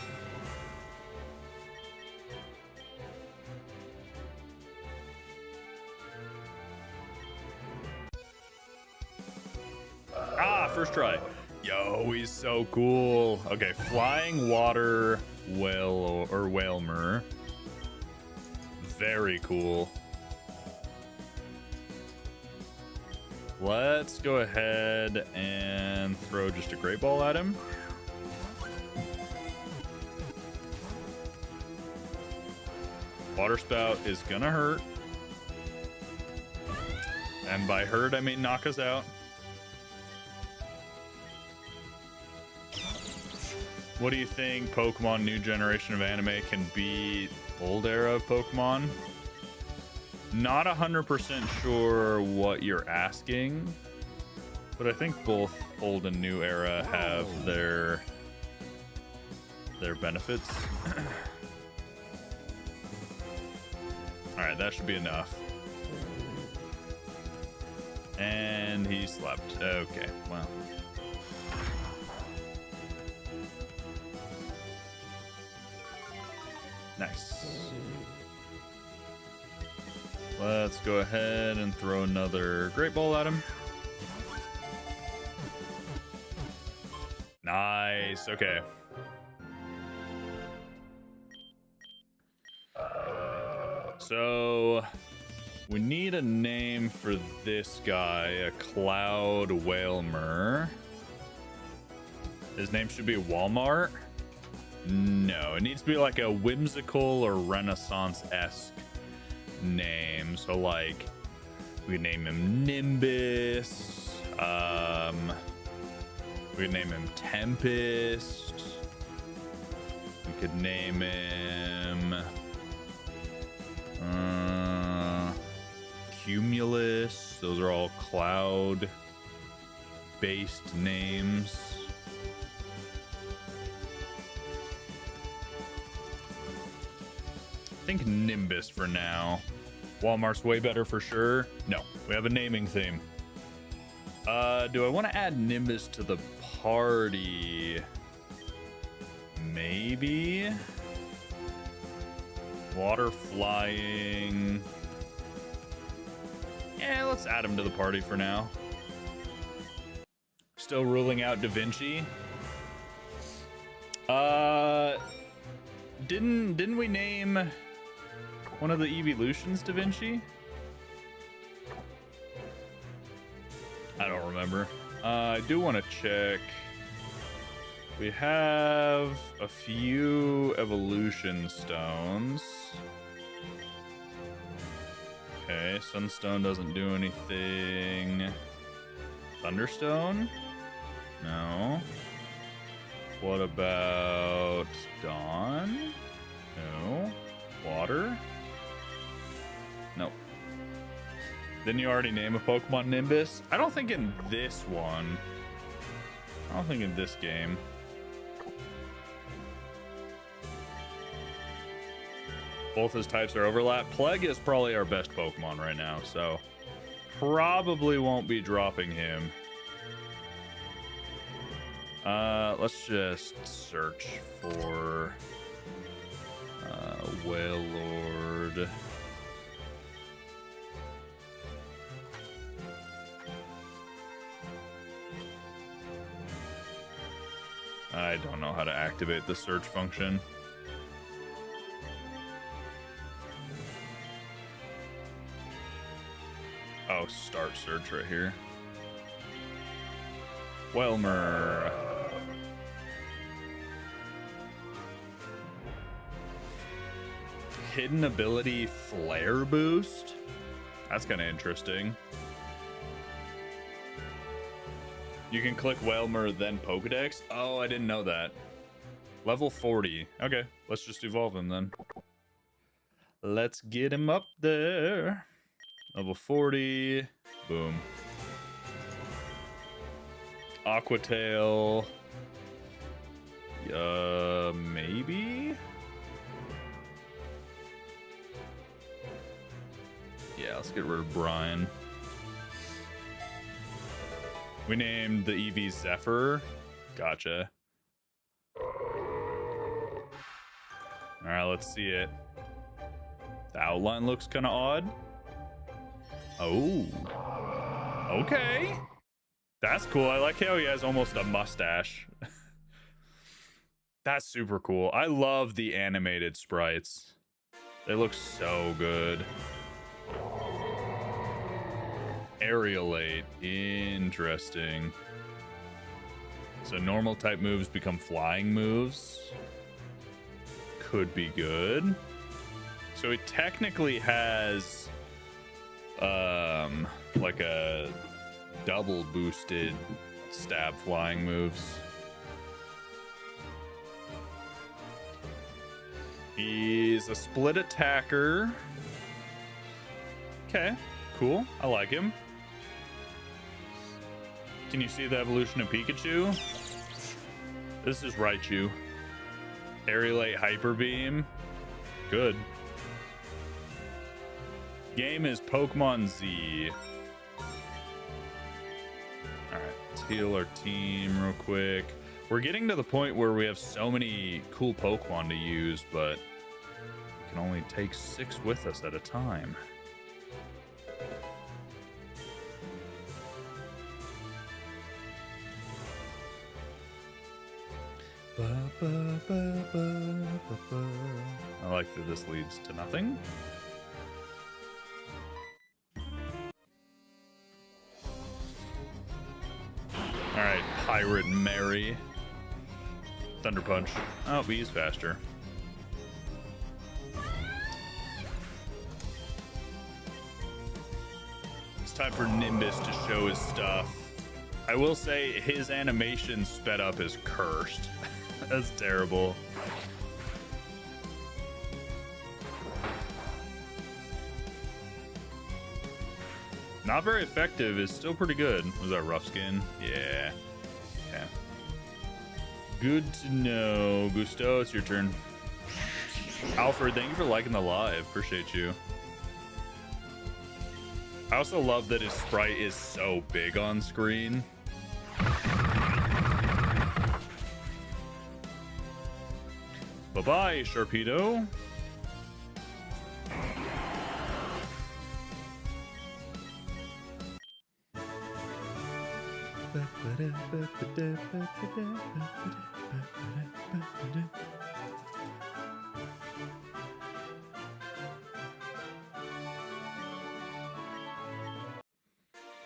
ah, first try. Yo, he's so cool. Okay, flying water whale or Whalmer. Very cool. Let's go ahead and throw just a great ball at him. Water spout is gonna hurt. And by hurt, I mean knock us out. What do you think Pokemon new generation of anime can beat old era of Pokemon? Not 100% sure what you're asking, but I think both old and new era have their benefits. All right, that should be enough. And he slept. Okay, well. Nice. Let's go ahead and throw another great ball at him. Nice. Okay. So we need a name for this guy, a Cloud Whalmer. His name should be Walmart. No, it needs to be like a whimsical or Renaissance-esque name. So like we could name him Nimbus. We could name him Tempest. We could name him Cumulus. Those are all cloud based names. I think Nimbus for now. Walmart's way better for sure. No, we have a naming theme. Do I want to add Nimbus to the party? Maybe. Water flying. Yeah, let's add him to the party for now. Still ruling out Da Vinci. Didn't we name one of the evolutions Da Vinci? I don't remember. I do want to check. We have a few evolution stones. Okay, Sunstone doesn't do anything. Thunderstone? No. What about Dawn? No. Water? Nope. Didn't you already name a Pokemon Nimbus? I don't think in this one. I don't think in this game. Both his types are overlap. Plague is probably our best Pokemon right now, so probably won't be dropping him. Let's just search for Whale Lord. I don't know how to activate the search function. Oh, start search right here. Welmer. Hidden ability flare boost? That's kind of interesting. You can click Welmer, then Pokedex? Oh, I didn't know that. Level 40. Okay, let's just evolve him then. Let's get him up there. Level 40. Boom. Aquatail. Maybe? Yeah, let's get rid of Brian. We named the EV Zephyr. Gotcha. Alright, let's see it. The outline looks kind of odd. Oh. Okay. That's cool. I like how he has almost a mustache. That's super cool. I love the animated sprites. They look so good. Aerialate. Interesting. So normal type moves become flying moves. Could be good. So it technically has like a double boosted stab flying moves. He's a split attacker. Okay, cool. I like him. Can you see the evolution of Pikachu? This is Raichu. Aerialate Hyper Beam. Good. Game is Pokemon Z. Alright, let's heal our team real quick. We're getting to the point where we have so many cool Pokemon to use, but we can only take 6 with us at a time. I like that this leads to nothing. Alright, Pirate Mary. Thunder Punch. Oh, he's faster. It's time for Nimbus to show his stuff. I will say his animation sped up is cursed. That's terrible. Not very effective. Is still pretty good. Was that rough skin? Yeah. Okay. Good to know. Gusto, it's your turn. Alfred, thank you for liking the live. Appreciate you. I also love that his sprite is so big on screen. Bye-bye, Sharpedo.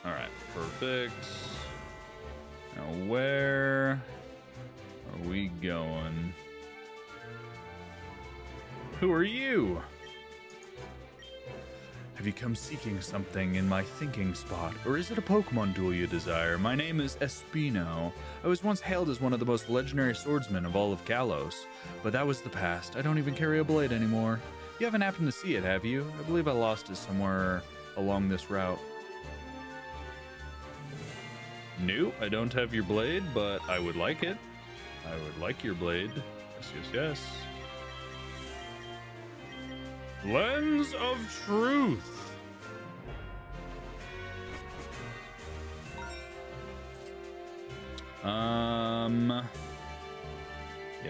All right, perfect. Now where are we going? Who are you? Have you come seeking something in my thinking spot, or is it a Pokemon duel you desire? My name is Espino. I was once hailed as one of the most legendary swordsmen of all of Kalos, but that was the past. I don't even carry a blade anymore. You haven't happened to see it, have you? I believe I lost it somewhere along this route. No, I don't have your blade, but I would like it. I would like your blade. Yes, yes, yes. Lens of Truth. Yeah,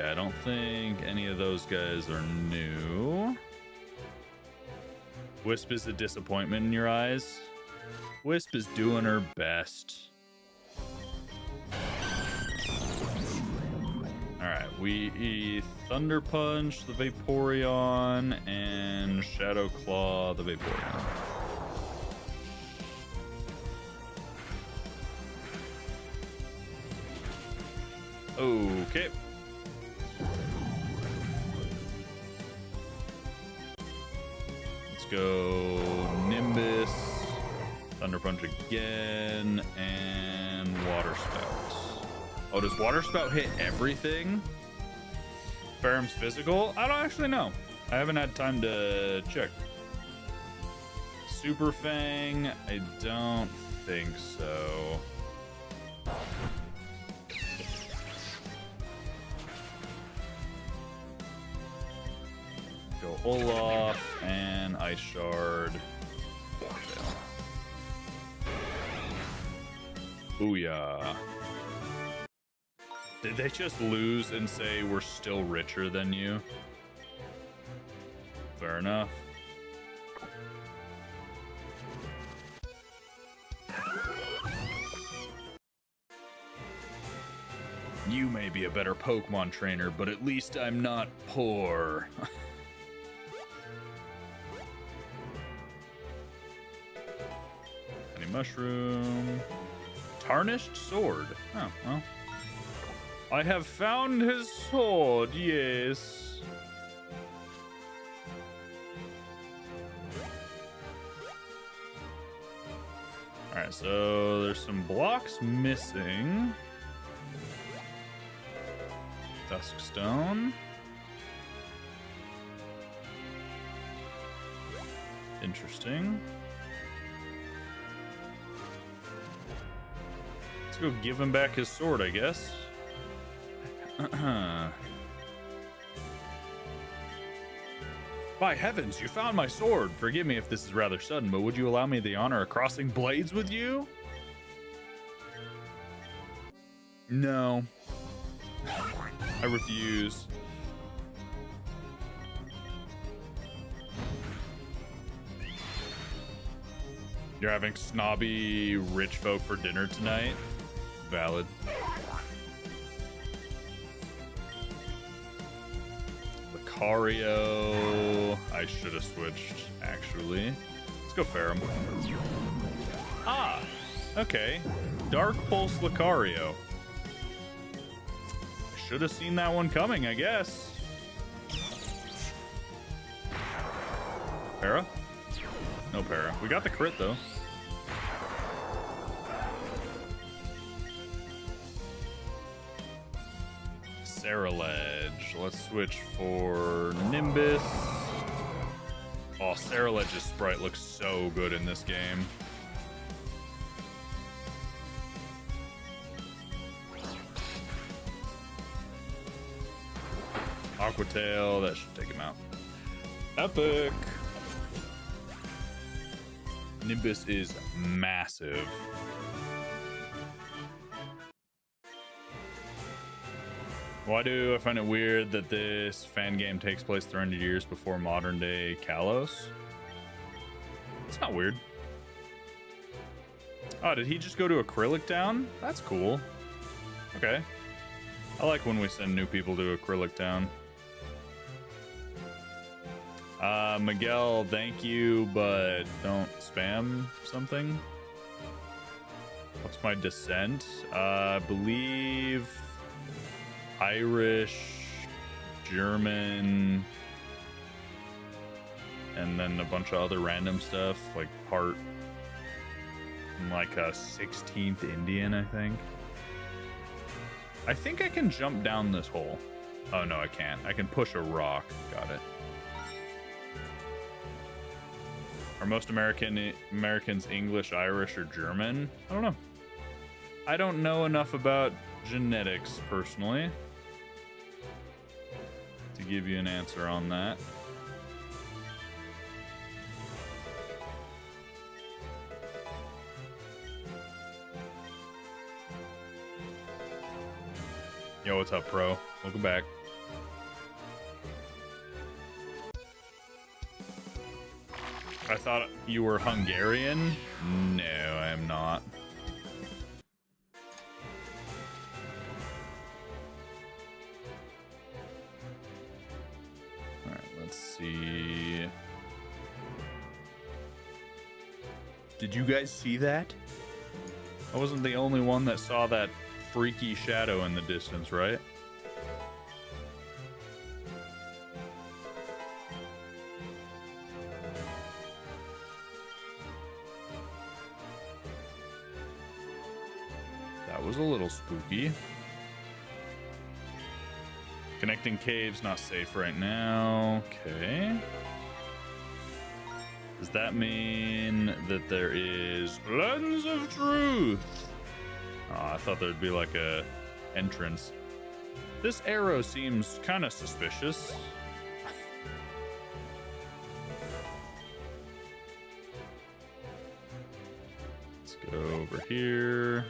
I don't think any of those guys are new. Wisp is a disappointment in your eyes. Wisp is doing her best. Alright, we Thunder Punch the Vaporeon and Shadow Claw the Vaporeon. Okay. Let's go Nimbus, Thunder Punch again, and Water Spout. Oh, does Water Spout hit everything? Ferrum's physical? I don't actually know. I haven't had time to check. Super Fang? I don't think so. Go Olaf and Ice Shard. Booyah. Did they just lose and say we're still richer than you? Fair enough. You may be a better Pokemon trainer, but at least I'm not poor. Any mushroom? Tarnished sword. Oh, well. I have found his sword, yes. Alright, so there's some blocks missing. Duskstone. Interesting. Let's go give him back his sword, I guess. By heavens, you found my sword. Forgive me if this is rather sudden, but would you allow me the honor of crossing blades with you? No. I refuse. You're having snobby rich folk for dinner tonight? Valid. Lucario. I should have switched, actually. Let's go Ferrum. Ah, okay. Dark Pulse Lucario. I should have seen that one coming, I guess. Para? No para. We got the crit, though. Saraledge. Let's switch for Nimbus. Oh, Saraledge's sprite looks so good in this game. Aqua Tail, that should take him out. Epic! Nimbus is massive. Why do I find it weird that this fan game takes place 300 years before modern day Kalos? It's not weird. Oh, did he just go to Acrylic Town? That's cool. Okay. I like when we send new people to Acrylic Town. Miguel, thank you, but don't spam something. What's my descent? I believe Irish, German, and then a bunch of other random stuff, like part like a 16th Indian, I think. I think I can jump down this hole. Oh no, I can't. I can push a rock. Got it. Are most Americans English, Irish, or German? I don't know. I don't know enough about genetics personally to give you an answer on that. Yo, what's up, pro? Welcome back. I thought you were Hungarian. No, I am not. All right, let's see. Did you guys see that? I wasn't the only one that saw that freaky shadow in the distance, right? That was a little spooky. Connecting caves, not safe right now. Okay. Does that mean that there is lens of truth? Oh, I thought there'd be like a entrance. This arrow seems kind of suspicious. Let's go over here.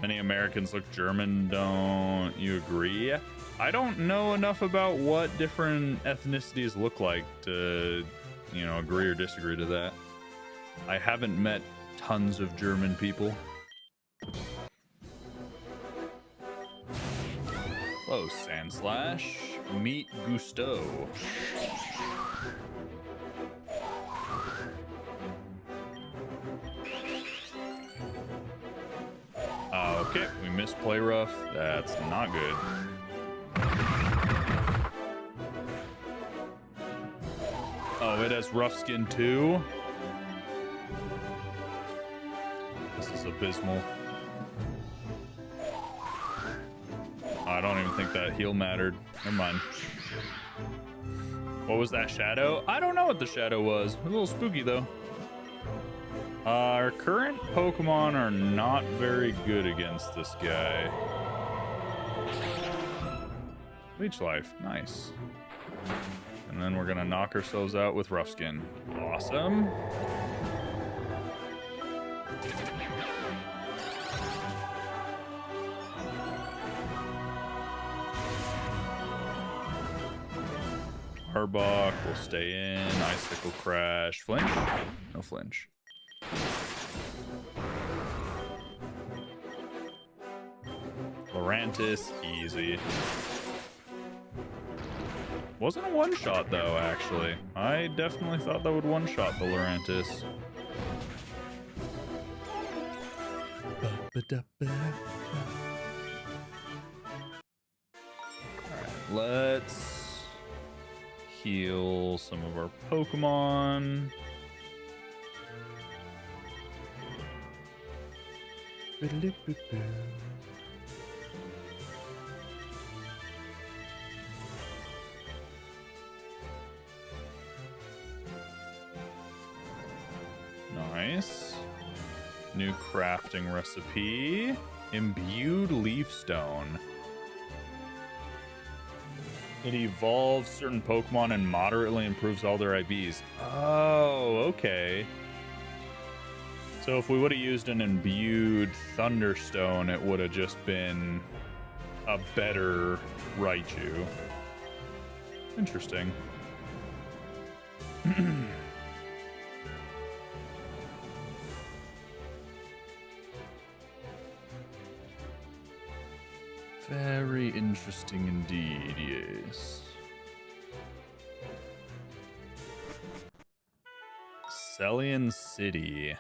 Many Americans look German, don't you agree? I don't know enough about what different ethnicities look like to, you know, agree or disagree to that. I haven't met tons of German people. Hello, Sandslash. Meet Gusto. Okay, we missed play rough. That's not good. Oh, it has rough skin too? This is abysmal. I don't even think that heal mattered. Never mind. What was that shadow? I don't know what the shadow was. A little spooky though. Our current Pokemon are not very good against this guy. Leech Life, nice. And then we're gonna knock ourselves out with Rough Skin. Awesome. Arbok will stay in. Icicle Crash. Flinch? No flinch. Lurantis, easy. Wasn't a one-shot though, actually. I definitely thought that would one-shot the Lurantis. Alright, let's heal some of our Pokemon. Nice. New crafting recipe. Imbued Leaf Stone. It evolves certain Pokemon and moderately improves all their IVs. Oh, okay. So if we would have used an imbued Thunderstone, it would have just been a better Raichu. Interesting. Very interesting indeed, yes. Celian City.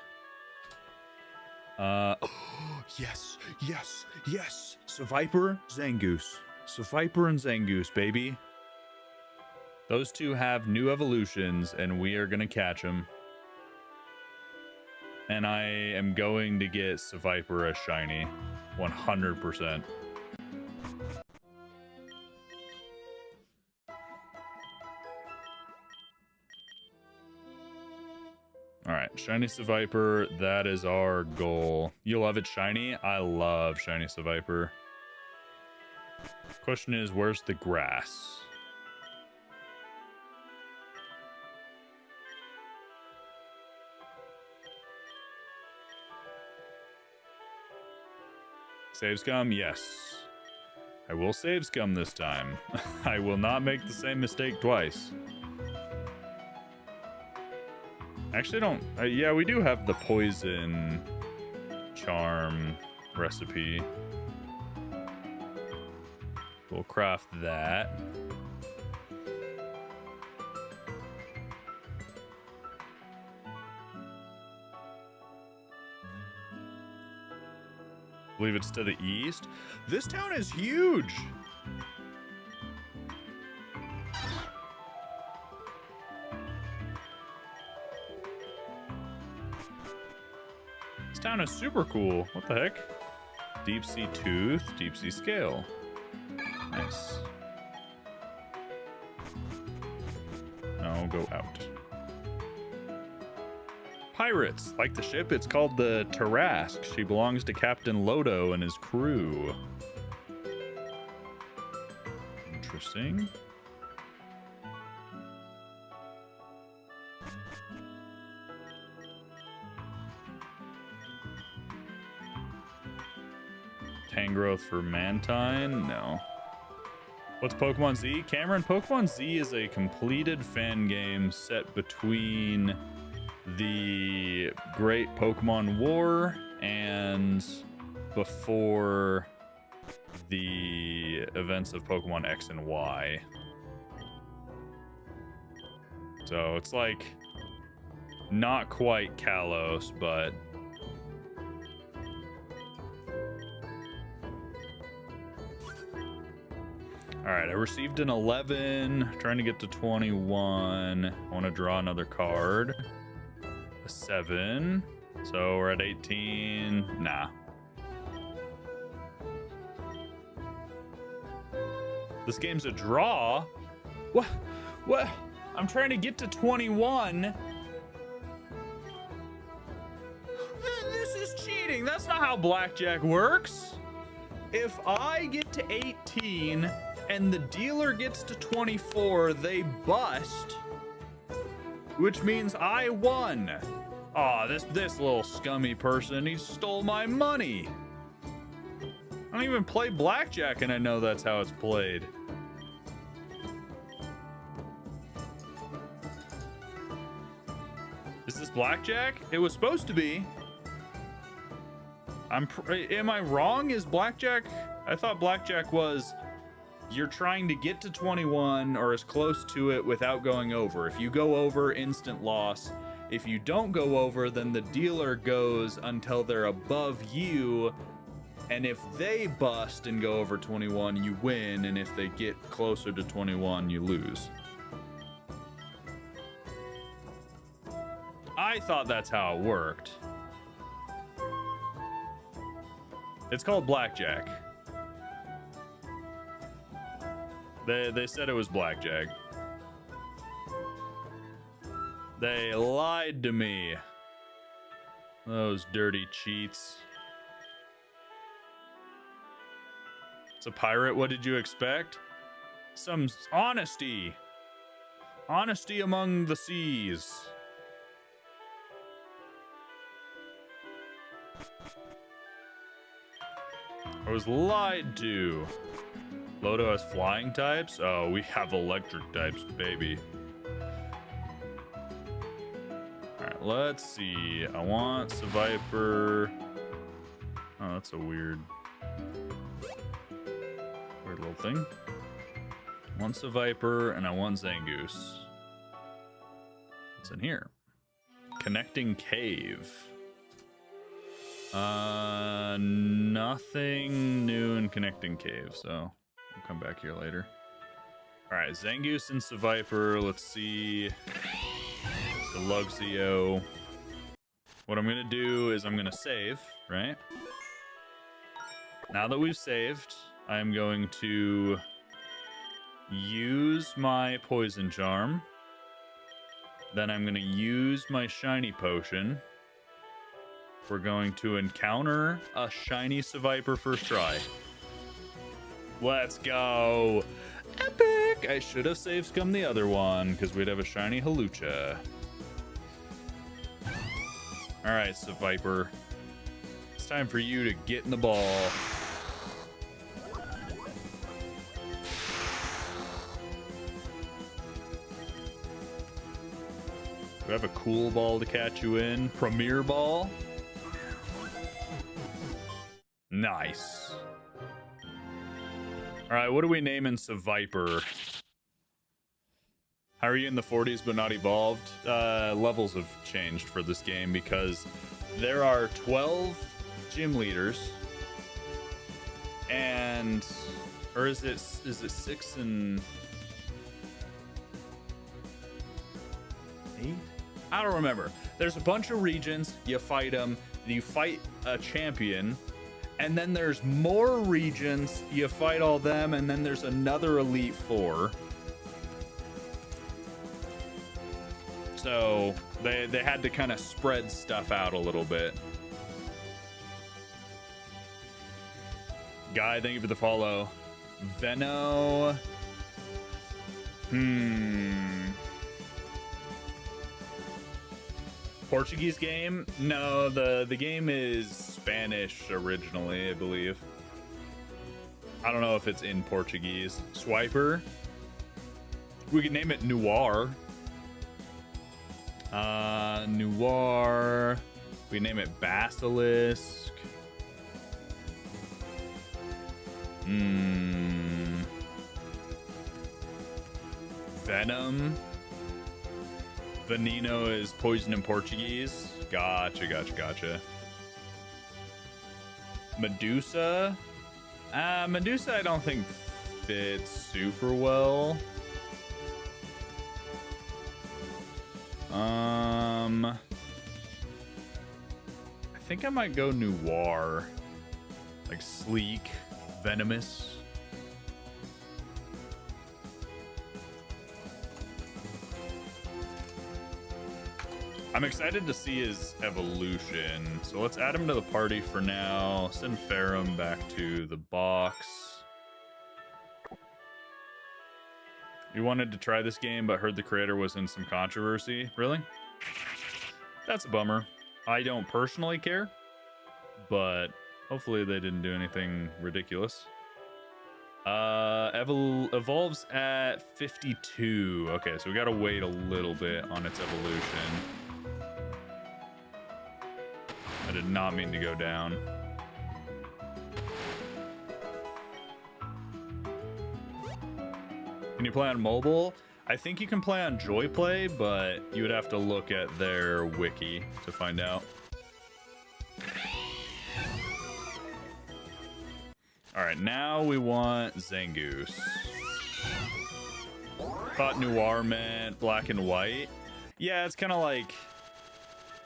Yes, yes, yes. Seviper, Zangoose. Seviper and Zangoose, baby. Those two have new evolutions, and we are going to catch them. And I am going to get Seviper a shiny. 100%. Alright, shiny Seviper, that is our goal. You love it shiny? I love shiny Seviper. Question is, where's the grass? Save scum? Yes. I will save scum this time. I will not make the same mistake twice. Actually, don't... yeah, we do have the poison charm recipe. We'll craft that. I believe it's to the east. This town is huge. This town is super cool. What the heck? Deep sea tooth, deep sea scale. Nice. Now go out. Pirates. Like the ship, it's called the Tarask. She belongs to Captain Lodo and his crew. Interesting. Tangrowth for Mantine? No. What's Pokemon Z? Cameron, Pokemon Z is a completed fan game set between the Great Pokemon War and before the events of Pokemon X and Y. So it's like not quite Kalos, but all right, I received an 11, trying to get to 21. I want to draw another card. A 7. So we're at 18. Nah. This game's a draw? What? What? I'm trying to get to 21. This is cheating. That's not how blackjack works. If I get to 18 and the dealer gets to 24, they bust, which means I won. Aw, this little scummy person, he stole my money. I don't even play blackjack and I know that's how it's played. Is this blackjack? It was supposed to be. Am I wrong? Is blackjack? I thought blackjack was you're trying to get to 21 or as close to it without going over. If you go over, instant loss. If you don't go over, then the dealer goes until they're above you. And if they bust and go over 21, you win. And if they get closer to 21, you lose. I thought that's how it worked. It's called blackjack. They said it was blackjack. They lied to me. Those dirty cheats. It's a pirate. What did you expect? Some honesty. Honesty among the seas. I was lied to. Lodo has flying types? Oh, we have electric types, baby. Alright, let's see. I want Seviper. Oh, that's a weird little thing. I want Seviper and I want Zangoose. What's in here? Connecting cave. Nothing new in Connecting Cave, so we'll come back here later. All right, Zangoose and Seviper. Let's see. The Luxio. What I'm gonna do is I'm gonna save, right? Now that we've saved, I'm going to use my Poison Charm. Then I'm gonna use my Shiny Potion. We're going to encounter a shiny Seviper first try. Let's go. Epic! I should have saved scum the other one because we'd have a shiny Halucha. All right, Seviper. It's time for you to get in the ball. we have a cool ball to catch you in? Premier ball? Nice. All right, what are we naming Seviper? How are you in the 40s but not evolved? Levels have changed for this game because there are 12 gym leaders, and or is it 6 and 8? I don't remember. There's a bunch of regions. You fight them. You fight a champion. And then there's more regions. You fight all them. And then there's another Elite Four. So they had to kind of spread stuff out a little bit. Guy, thank you for the follow. Veno. Portuguese game? No, the game is Spanish originally, I believe. I don't know if it's in Portuguese. Swiper. We could name it Noir. Noir. We name it Basilisk. Venom. Veneno is poison in Portuguese. Gotcha. Medusa. Medusa I don't think fits super well. I think I might go Noir. Like sleek, venomous. I'm excited to see his evolution. So let's add him to the party for now. Send Ferrum back to the box. You wanted to try this game, but heard the creator was in some controversy. Really? That's a bummer. I don't personally care, but hopefully they didn't do anything ridiculous. Evolves at 52. Okay, so we gotta wait a little bit on its evolution. I did not mean to go down. Can you play on mobile? I think you can play on JoyPlay, but you would have to look at their wiki to find out. All right, now we want Zangoose. Thought Noir meant black and white. Yeah, it's kind of like...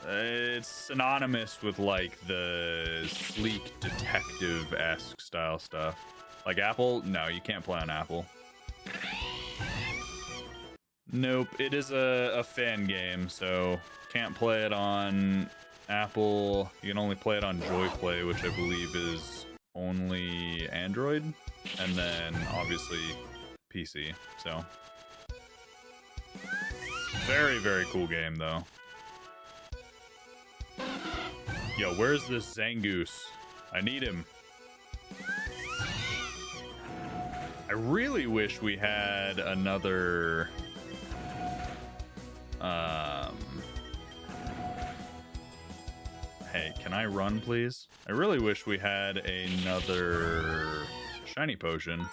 it's synonymous with like the sleek detective-esque style stuff. Like Apple? No, you can't play on Apple. Nope, it is a fan game, so can't play it on Apple. You can only play it on JoyPlay, which I believe is only Android, and then obviously PC. So very, very cool game though. Yo, where's this Zangoose? I need him. I really wish we had another hey, can I run please? I really wish we had another shiny potion.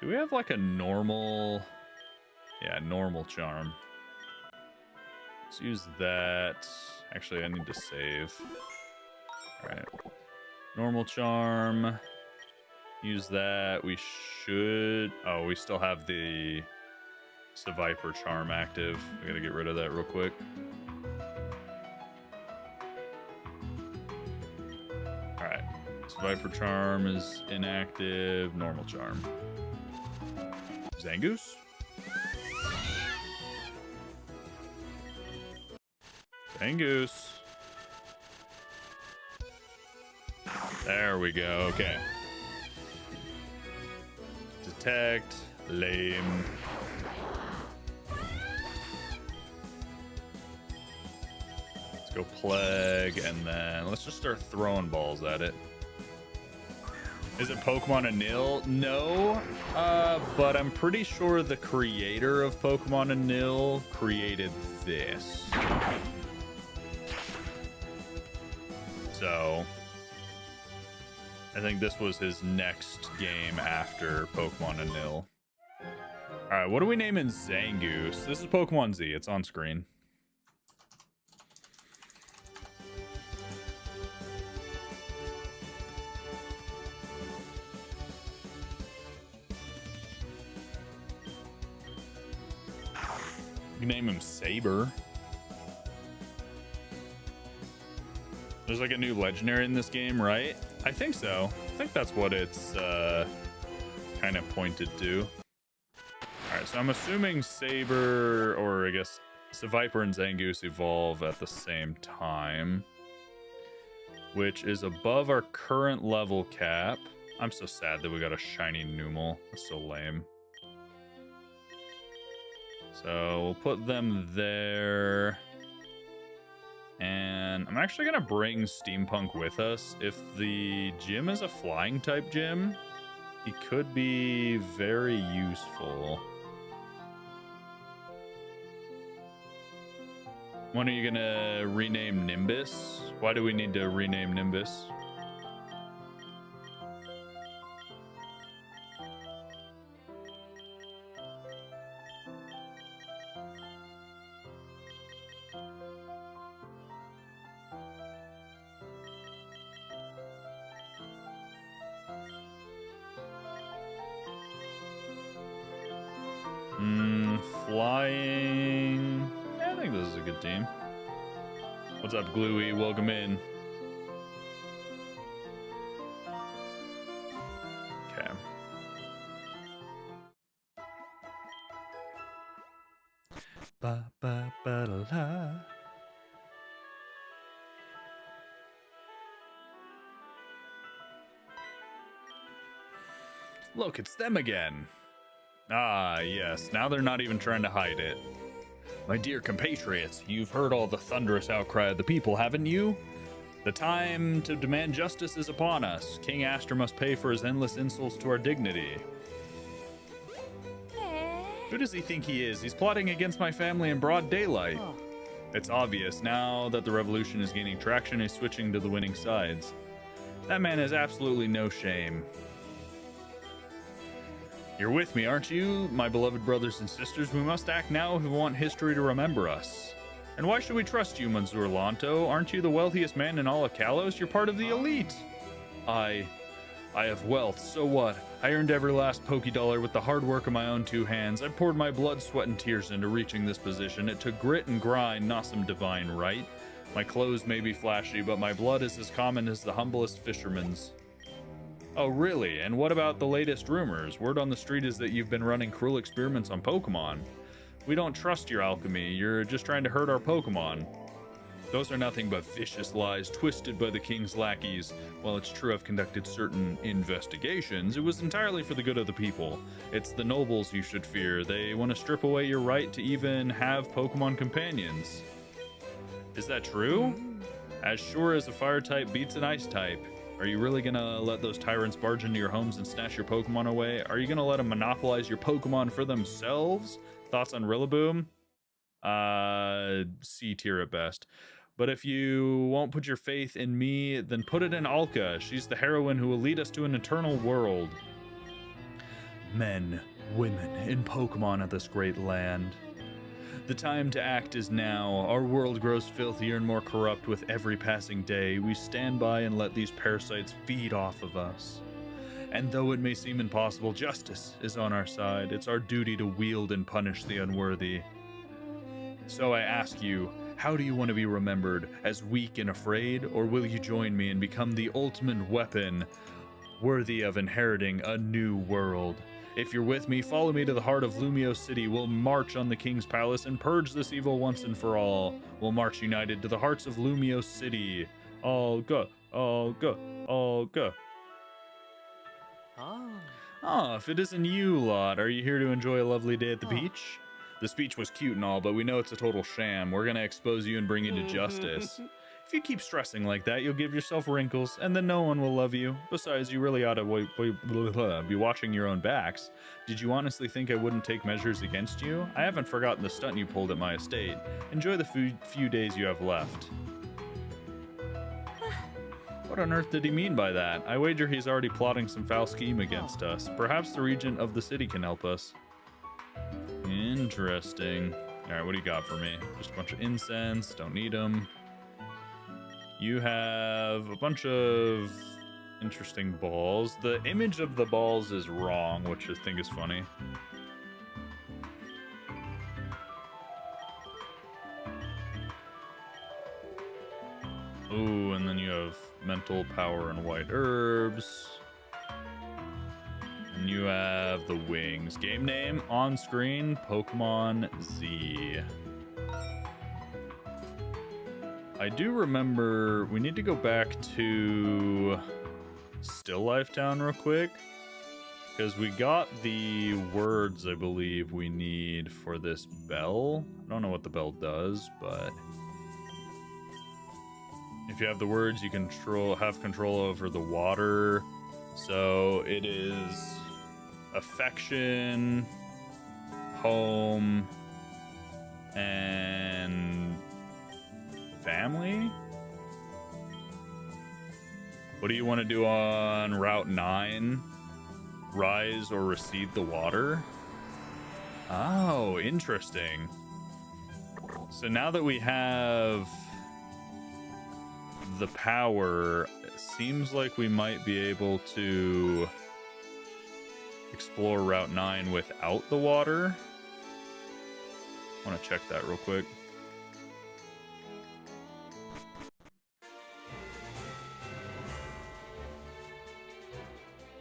Do we have like a normal... yeah, normal charm. Let's use that. Actually, I need to save. Alright. Normal charm. Use that. We should... oh, we still have the Seviper charm active. We gotta get rid of that real quick. Alright. Seviper charm is inactive. Normal charm. Zangoose? Zangoose. There we go. Okay. Detect. Lame. Let's go Plague, and then let's just start throwing balls at it. Is it Pokemon Anil? No, but I'm pretty sure the creator of Pokemon Anil created this. So, I think this was his next game after Pokemon Anil. Alright, what are we naming Zangoose? This is Pokemon Z, it's on screen. You name him Saber. There's like a new legendary in this game, right? I think so. I think that's what it's kind of pointed to. Alright, so I'm assuming Saber, or I guess Seviper and Zangoose evolve at the same time, which is above our current level cap. I'm so sad that we got a shiny Numel. That's so lame. So we'll put them there. And I'm actually going to bring Steampunk with us. If the gym is a flying type gym, he could be very useful. When are you going to rename Nimbus? Why do we need to rename Nimbus? Flying. Yeah, I think this is a good team. What's up, Gluey? Welcome in. Okay. Ba ba ba da la. Look, it's them again. Ah, yes. Now they're not even trying to hide it. My dear compatriots, you've heard all the thunderous outcry of the people, haven't you? The time to demand justice is upon us. King Aster must pay for his endless insults to our dignity. Who does he think he is? He's plotting against my family in broad daylight. It's obvious now that the revolution is gaining traction, he's switching to the winning sides. That man has absolutely no shame. You're with me, aren't you, my beloved brothers and sisters? We must act now if we want history to remember us. And why should we trust you, Monsieur Lanto? Aren't you the wealthiest man in all of Kalos? You're part of the elite. I have wealth, so what? I earned every last Pokédollar with the hard work of my own two hands. I poured my blood, sweat, and tears into reaching this position. It took grit and grind, not some divine right. My clothes may be flashy, but my blood is as common as the humblest fisherman's. Oh, really? And what about the latest rumors? Word on the street is that you've been running cruel experiments on Pokemon. We don't trust your alchemy. You're just trying to hurt our Pokemon. Those are nothing but vicious lies twisted by the king's lackeys. While it's true I've conducted certain investigations, it was entirely for the good of the people. It's the nobles you should fear. They want to strip away your right to even have Pokemon companions. Is that true? As sure as a fire type beats an ice type. Are you really gonna let those tyrants barge into your homes and snatch your Pokemon away? Are you gonna let them monopolize your Pokemon for themselves? Thoughts on Rillaboom? C tier at best. But if you won't put your faith in me, then put it in Alka. She's the heroine who will lead us to an eternal world. Men, women, in Pokemon of this great land. The time to act is now. Our world grows filthier and more corrupt with every passing day. We stand by and let these parasites feed off of us. And though it may seem impossible, justice is on our side. It's our duty to wield and punish the unworthy. So I ask you, how do you want to be remembered? As weak and afraid? Or will you join me and become the ultimate weapon, worthy of inheriting a new world? If you're with me, follow me to the heart of Lumio City. We'll march on the King's Palace and purge this evil once and for all. We'll march united to the hearts of Lumio City. All go, all go, all go. Ah, if it isn't you lot, are you here to enjoy a lovely day at the beach? The speech was cute and all, but we know it's a total sham. We're gonna expose you and bring you to justice. If If you keep stressing like that, you'll give yourself wrinkles, and then no one will love you. Besides, you really ought to be watching your own backs. Did you honestly think I wouldn't take measures against you? I haven't forgotten the stunt you pulled at my estate. Enjoy the few days you have left. What on earth did he mean by that? I wager he's already plotting some foul scheme against us. Perhaps the regent of the city can help us. Interesting. Alright, what do you got for me? Just a bunch of incense. Don't need them. You have a bunch of interesting balls. The image of the balls is wrong, which I think is funny. Ooh, and then you have mental power and white herbs. And you have the wings. Game name on screen, Pokemon Z. I do remember we need to go back to Still Life Town real quick, because we got the words I believe we need for this bell. I don't know what the bell does, but if you have the words, you have control over the water. So it is affection, home, and family. What do you want to do on Route 9? Rise or receive the water? Oh, interesting. So now that we have the power, it seems like we might be able to explore Route 9 without the water. I want to check that real quick.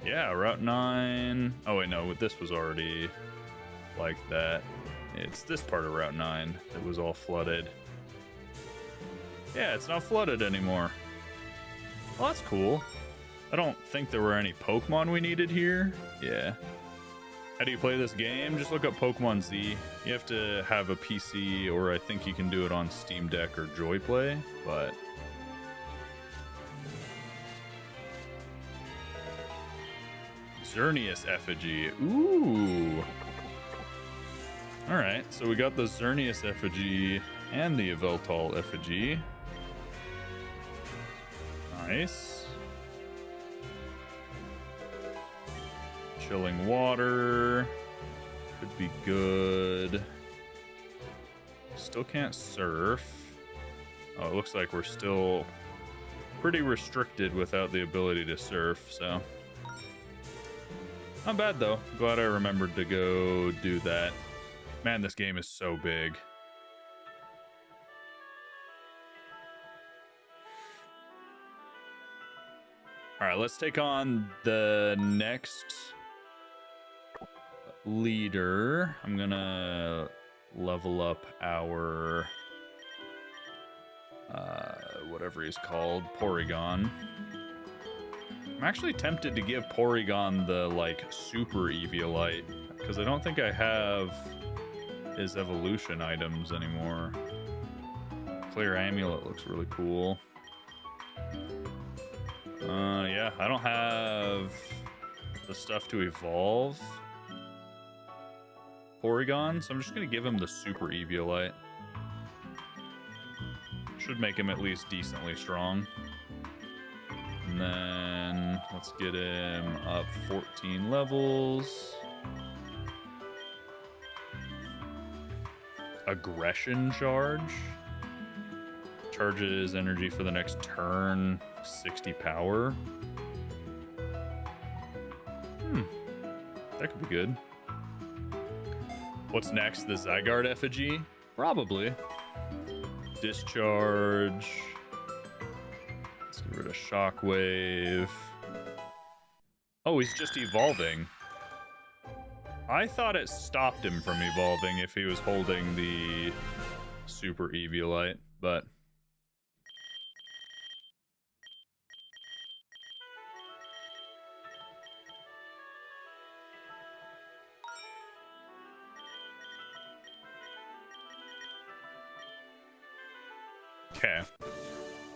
Yeah, Route 9. Oh, wait, no, this was already like that. It's this part of Route 9 that was all flooded. Yeah, it's not flooded anymore. Well, that's cool. I don't think there were any Pokemon we needed here. Yeah. How do you play this game? Just look up Pokemon Z. You have to have a PC, or I think you can do it on Steam Deck or Joy Play, but Xerneas effigy. Ooh. Alright, so we got the Xerneas effigy and the Yveltal effigy. Nice. Chilling water. Could be good. Still can't surf. Oh, it looks like we're still pretty restricted without the ability to surf, so not bad, though. Glad I remembered to go do that. Man, this game is so big. Alright, let's take on the next leader. I'm gonna level up our whatever he's called, Porygon. I'm actually tempted to give Porygon the, like, super Eviolite, because I don't think I have his evolution items anymore. Clear Amulet looks really cool. Yeah, I don't have the stuff to evolve Porygon, so I'm just going to give him the super Eviolite. Should make him at least decently strong. And then let's get him up 14 levels. Aggression charge. Charges energy for the next turn. 60 power. That could be good. What's next? The Zygarde effigy? Probably. Discharge. Let's get rid of Shockwave. Oh, he's just evolving. I thought it stopped him from evolving if he was holding the super Eviolite, but okay.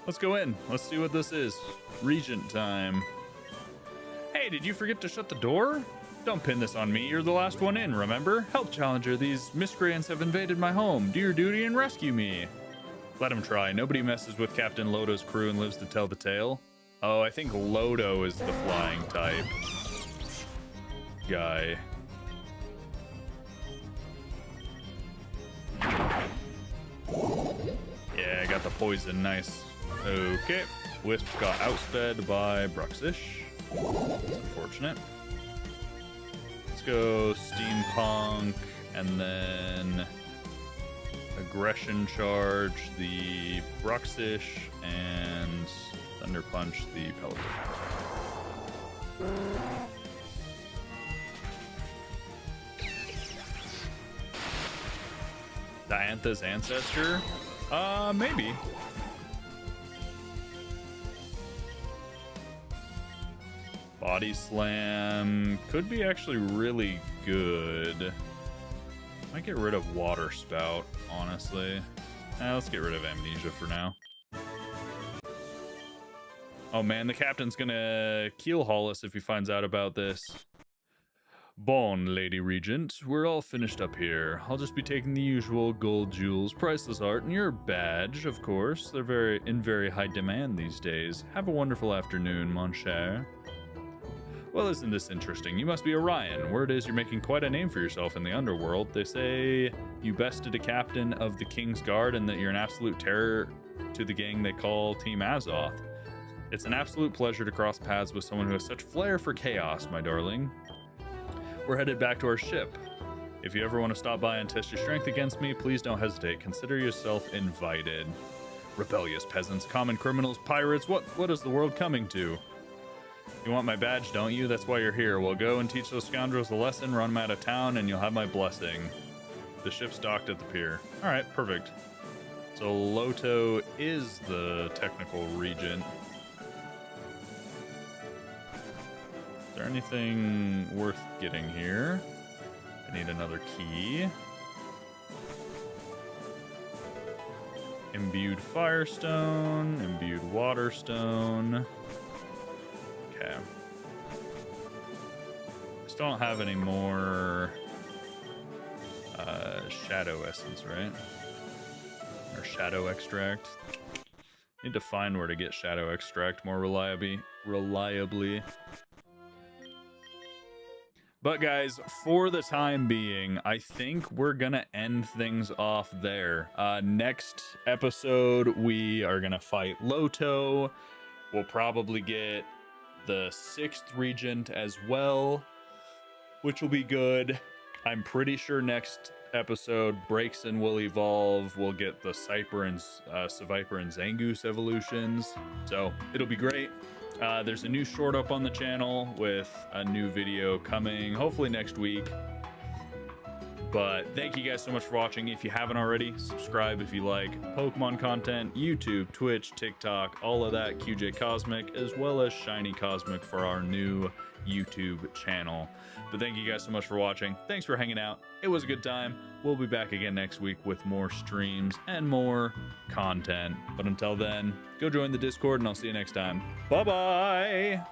Let's go in. Let's see what this is. Regent time. Hey, did you forget to shut the door? Don't pin this on me. You're the last one in, remember? Help, Challenger. These miscreants have invaded my home. Do your duty and rescue me. Let him try. Nobody messes with Captain Lodo's crew and lives to tell the tale. Oh, I think Lodo is the flying type guy. Yeah, I got the poison. Nice. Okay. Wisp got outsped by Bruxish. That's unfortunate. Let's go Steampunk and then Aggression Charge the Bruxish and Thunder Punch the Pelican. Diantha's ancestor? Maybe. Body Slam could be actually really good. Might get rid of Water Spout, honestly. Let's get rid of Amnesia for now. Oh man, the captain's gonna keel haul us if he finds out about this. Bon, Lady Regent, we're all finished up here. I'll just be taking the usual gold jewels, priceless art, and your badge, of course. They're in very high demand these days. Have a wonderful afternoon, mon cher. Well, isn't this interesting? You must be Orion. Word is you're making quite a name for yourself in the underworld. They say you bested a captain of the King's Guard and that you're an absolute terror to the gang they call Team Azoth. It's an absolute pleasure to cross paths with someone who has such flair for chaos, my darling. We're headed back to our ship. If you ever want to stop by and test your strength against me, please don't hesitate. Consider yourself invited. Rebellious peasants, common criminals, pirates, what is the world coming to? You want my badge, don't you? That's why you're here. Well, go and teach those scoundrels a lesson, run them out of town, and you'll have my blessing. The ship's docked at the pier. All right, perfect. So Loto is the technical regent. Is there anything worth getting here? I need another key. Imbued Firestone, imbued Waterstone. Okay. Just don't have any more Shadow Essence, right? Or Shadow Extract. Need to find where to get Shadow Extract more reliably. But guys, for the time being, I think we're gonna end things off there. Next episode, we are gonna fight Loto. We'll probably get the 6th Regent as well, which will be good. I'm pretty sure next episode, Braixen will evolve. We'll get the Seviper and Zangoose evolutions. So it'll be great. There's a new short up on the channel with a new video coming, hopefully next week. But thank you guys so much for watching. If you haven't already, subscribe if you like Pokemon content, YouTube, Twitch, TikTok, all of that, QJ Cosmic, as well as Shiny Cosmic for our new YouTube channel. But thank you guys so much for watching. Thanks for hanging out. It was a good time. We'll be back again next week with more streams and more content. But until then, go join the Discord and I'll see you next time. Bye-bye!